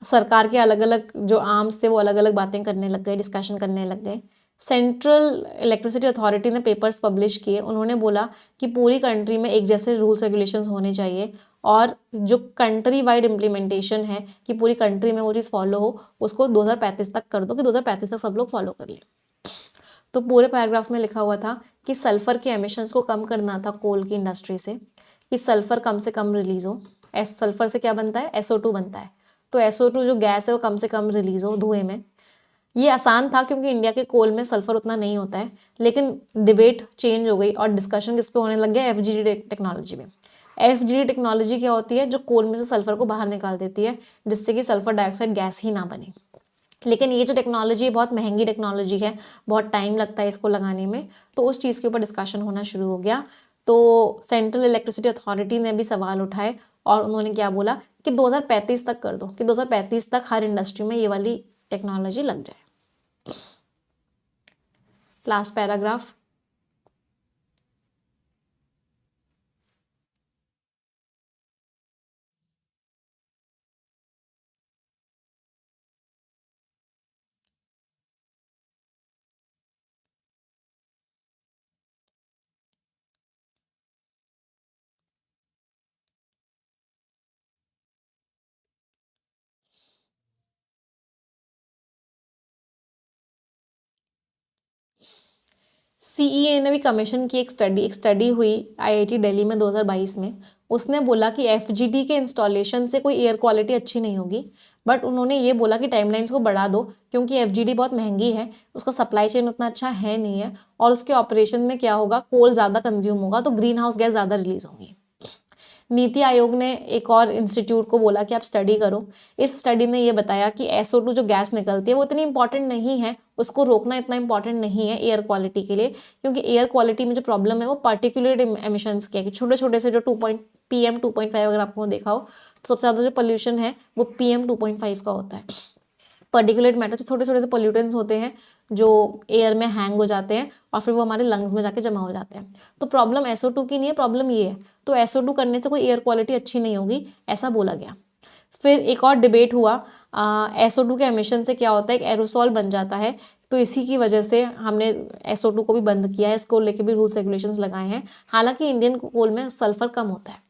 सरकार के अलग अलग जो आर्म्स थे वो अलग अलग बातें करने लग गए, डिस्कशन करने लग गए। सेंट्रल इलेक्ट्रिसिटी अथॉरिटी ने पेपर्स पब्लिश किए। उन्होंने बोला कि पूरी कंट्री में एक जैसे रूल्स रेगुलेशंस होने चाहिए, और जो कंट्री वाइड इम्प्लीमेंटेशन है कि पूरी कंट्री में वो चीज़ फॉलो हो, उसको 2035 तक कर दो कि 2035 तक सब लोग फॉलो कर लें। तो पूरे पैराग्राफ में लिखा हुआ था कि सल्फर के एमिशंस को कम करना था कोल की इंडस्ट्री से, कि सल्फर कम से कम रिलीज हो। सल्फर से क्या बनता है? SO2 बनता है। तो SO2 जो गैस है वो कम से कम रिलीज हो धुएं में। ये आसान था क्योंकि इंडिया के कोल में सल्फर उतना नहीं होता है। लेकिन डिबेट चेंज हो गई और डिस्कशन किस पे होने लग गया? FGD टेक्नोलॉजी में। FGD टेक्नोलॉजी क्या होती है? जो कोल में से सल्फर को बाहर निकाल देती है, जिससे कि सल्फर डाइऑक्साइड गैस ही ना बने। लेकिन ये जो टेक्नोलॉजी है बहुत महंगी टेक्नोलॉजी है, बहुत टाइम लगता है इसको लगाने में। तो उस चीज़ के ऊपर डिस्कशन होना शुरू हो गया। तो सेंट्रल इलेक्ट्रिसिटी अथॉरिटी ने भी सवाल उठाए और उन्होंने क्या बोला कि 2035 तक कर दो, कि 2035 तक हर इंडस्ट्री में ये वाली टेक्नोलॉजी लग जाए। Last paragraph. CEA ने भी कमीशन की एक स्टडी हुई IIT दिल्ली में 2022 में। उसने बोला कि FGD के इंस्टॉलेशन से कोई एयर क्वालिटी अच्छी नहीं होगी, बट उन्होंने ये बोला कि टाइमलाइंस को बढ़ा दो क्योंकि FGD बहुत महंगी है, उसका सप्लाई चेन उतना अच्छा है नहीं है, और उसके ऑपरेशन में क्या होगा, कोल ज़्यादा कंज्यूम होगा तो ग्रीन हाउस गैस ज़्यादा रिलीज होंगी। नीति आयोग ने एक और इंस्टीट्यूट को बोला कि आप स्टडी करो। इस स्टडी ने ये बताया कि SO2 जो गैस निकलती है वो इतनी इंपॉर्टेंट नहीं है, उसको रोकना इतना इंपॉर्टेंट नहीं है एयर क्वालिटी के लिए, क्योंकि एयर क्वालिटी में जो प्रॉब्लम है वो पार्टिकुलेट एमिशंस के है, छोटे छोटे से जो PM 2.5 अगर आपको देखा हो तो सबसे ज़्यादा जो पोल्यूशन है वो PM 2.5 का होता है। पर्टिकुलेट मैटर जो छोटे छोटे से पोल्यूटेंट्स होते हैं जो एयर में हैंग हो जाते हैं और फिर वो हमारे लंग्स में जाके जमा हो जाते हैं। तो प्रॉब्लम SO2 की नहीं है, प्रॉब्लम ये है। तो SO2 करने से कोई एयर क्वालिटी अच्छी नहीं होगी, ऐसा बोला गया। फिर एक और डिबेट हुआ, SO2 के एमिशन से क्या होता है, एक एरोसॉल बन जाता है, तो इसी की वजह से हमने SO2 को भी बंद किया है, इसको लेके भी रूल्स रेगुलेशंस लगाए हैं। हालांकि इंडियन कोल में सल्फर कम होता है।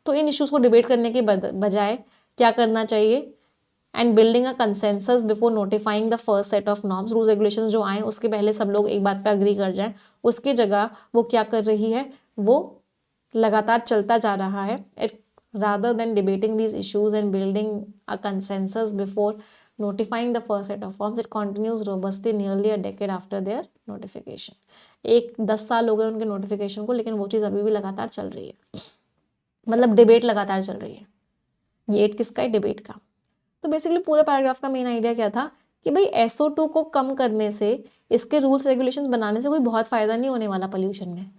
तो इन इश्यूज को डिबेट करने के बजाय क्या करना चाहिए, and building a consensus before notifying the first set of norms, rules regulations जो आए उसके पहले सब लोग एक बात पे अग्री कर जाएं। उसकी जगह वो क्या कर रही है, वो लगातार चलता जा रहा है। It rather than debating these issues and building a consensus before notifying the first set of forms, it continues robustly nearly a decade after their notification। 10 साल हो गए उनके नोटिफिकेशन को, लेकिन वो चीज़ अभी भी लगातार चल रही है, मतलब डिबेट लगातार चल रही है। ये किसका है, डिबेट का। तो बेसिकली पूरे पैराग्राफ का मेन आइडिया क्या था कि भाई SO2 को कम करने से, इसके रूल्स रेगुलेशंस बनाने से कोई बहुत फायदा नहीं होने वाला पोल्यूशन में।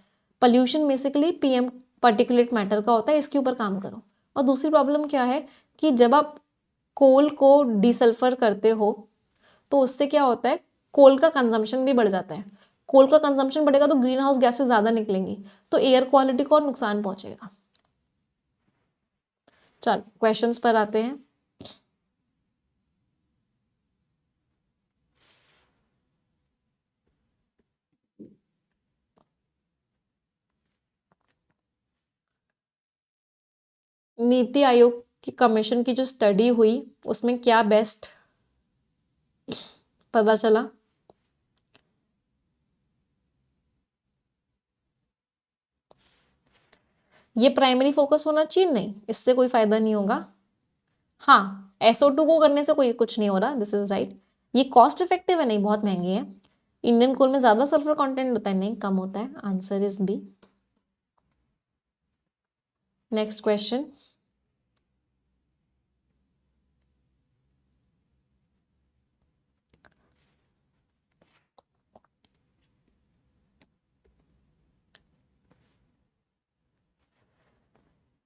Pollution basically PM particulate matter का होता है, इसके ऊपर काम करो। और दूसरी प्रॉब्लम क्या है कि जब आप कोल को डिसल्फर करते हो तो उससे क्या होता है, कोल का कंजम्पशन भी बढ़ जाता है। कोल का कंजम्पशन बढ़ेगा तो ग्रीन हाउस गैसेस ज़्यादा निकलेंगी, तो एयर क्वालिटी को और नुकसान पहुंचेगा। चलो क्वेश्चंस पर आते हैं। नीति आयोग की कमीशन की जो स्टडी हुई उसमें क्या बेस्ट पता चला, ये प्राइमरी फोकस होना चाहिए, नहीं इससे कोई फायदा नहीं होगा। हाँ SO2 को करने से कोई कुछ नहीं हो रहा, दिस इज राइट। ये कॉस्ट इफेक्टिव है, नहीं बहुत महंगी है। इंडियन कोल में ज्यादा सल्फर कंटेंट होता है, नहीं कम होता है, answer is B. Next question,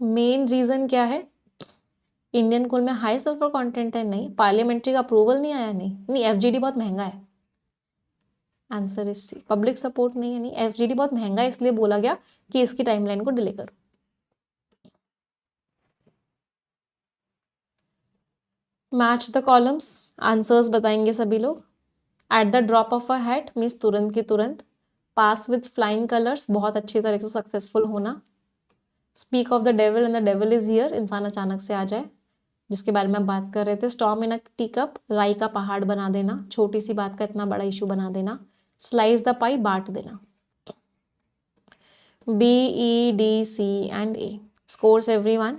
main reason क्या है, इंडियन कोल में हाई सल्फर कंटेंट है, नहीं पार्लियामेंट्री का अप्रूवल नहीं आया, नहीं FGD बहुत महंगा है, answer is C. Public support नहीं है, नहीं FGD बहुत महंगा है इसलिए बोला गया कि इसकी टाइमलाइन को डिले करो। मैच द कॉलम्स, आंसर्स बताएंगे सभी लोग। At the drop of a hat means तुरंत की तुरंत। पास विथ फ्लाइंग कलर्स, बहुत अच्छी तरह से सक्सेसफुल होना। Speak of the devil and the devil is here, इंसान अचानक से आ जाए, जिसके बारे में हम बात कर रहे थे। स्टॉर्म इन अ टी कप, राई का पहाड़ बना देना, छोटी सी बात का इतना बड़ा इशू बना देना। स्लाइस द पाई, बांट देना। BEDC&A scores everyone.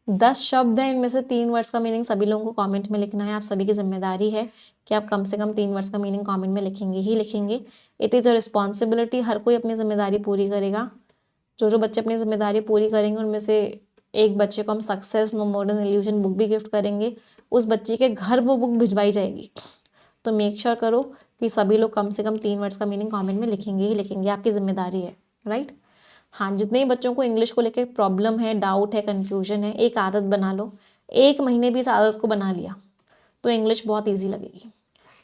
10 शब्द हैं, इनमें से 3 वर्ड्स का मीनिंग सभी लोगों को कमेंट में लिखना है। आप सभी की जिम्मेदारी है कि आप कम से कम 3 वर्ड्स का मीनिंग कमेंट में लिखेंगे ही लिखेंगे। इट इज़ अ रिस्पॉन्सिबिलिटी, हर कोई अपनी जिम्मेदारी पूरी करेगा। जो बच्चे अपनी जिम्मेदारी पूरी करेंगे उनमें से एक बच्चे को हम success no more than illusion book भी गिफ्ट करेंगे। उस बच्चे के घर वो बुक भिजवाई जाएगी। तो मेक श्योर करो कि सभी लोग कम से कम 3 वर्ड्स का मीनिंग कमेंट में लिखेंगे ही लिखेंगे, आपकी जिम्मेदारी है, राइट। हाँ, जितने ही बच्चों को इंग्लिश को लेकर प्रॉब्लम है, डाउट है, कन्फ्यूजन है, एक आदत बना लो। 1 महीने भी इस आदत को बना लिया तो इंग्लिश बहुत ईजी लगेगी।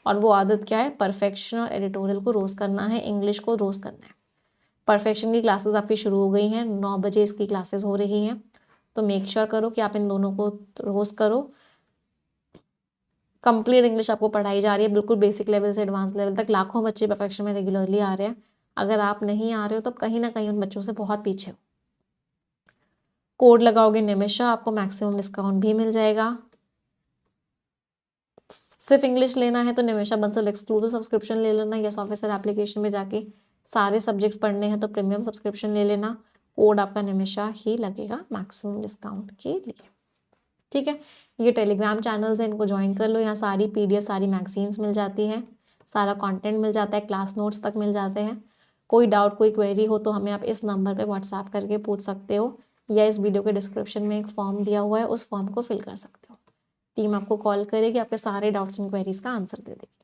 और वो आदत क्या है, परफेक्शन और एडिटोरियल को रोज़ करना है, इंग्लिश को रोज़ करना है। परफेक्शन की क्लासेस आपकी शुरू हो गई हैं, 9 बजे इसकी क्लासेस हो रही हैं। तो मेक श्योर करो कि आप इन दोनों को रोज़ करो। कंप्लीट इंग्लिश आपको पढ़ाई जा रही है, बिल्कुल बेसिक लेवल से एडवांस लेवल तक। लाखों बच्चे परफेक्शन में रेगुलरली आ रहे हैं। अगर आप नहीं आ रहे हो तो कहीं ना कहीं उन बच्चों से बहुत पीछे हो। कोड लगाओगे निमिषा, आपको मैक्सिमम डिस्काउंट भी मिल जाएगा। सिर्फ इंग्लिश लेना है तो निमेशा बंसल एक्सक्लूसिव सब्सक्रिप्शन ले लेना, यस ऑफिसर एप्लीकेशन में जाके सारे सब्जेक्ट्स पढ़ने हैं तो प्रीमियम सब्सक्रिप्शन ले लेना, कोड आपका निमेशा ही लगेगा मैक्सिमम डिस्काउंट के लिए। ठीक है, ये टेलीग्राम चैनल्स हैं, इनको ज्वाइन कर लो, यहाँ सारी PDF सारी मैगजीन्स मिल जाती हैं, सारा कंटेंट मिल जाता है, क्लास नोट्स तक मिल जाते हैं। कोई डाउट कोई क्वेरी हो तो हमें आप इस नंबर पे व्हाट्सएप करके पूछ सकते हो, या इस वीडियो के डिस्क्रिप्शन में एक फॉर्म दिया हुआ है, उस फॉर्म को फिल कर सकते हो। टीम आपको कॉल करेगी, आपके सारे डाउट्स एंड क्वेरीज का आंसर दे देगी।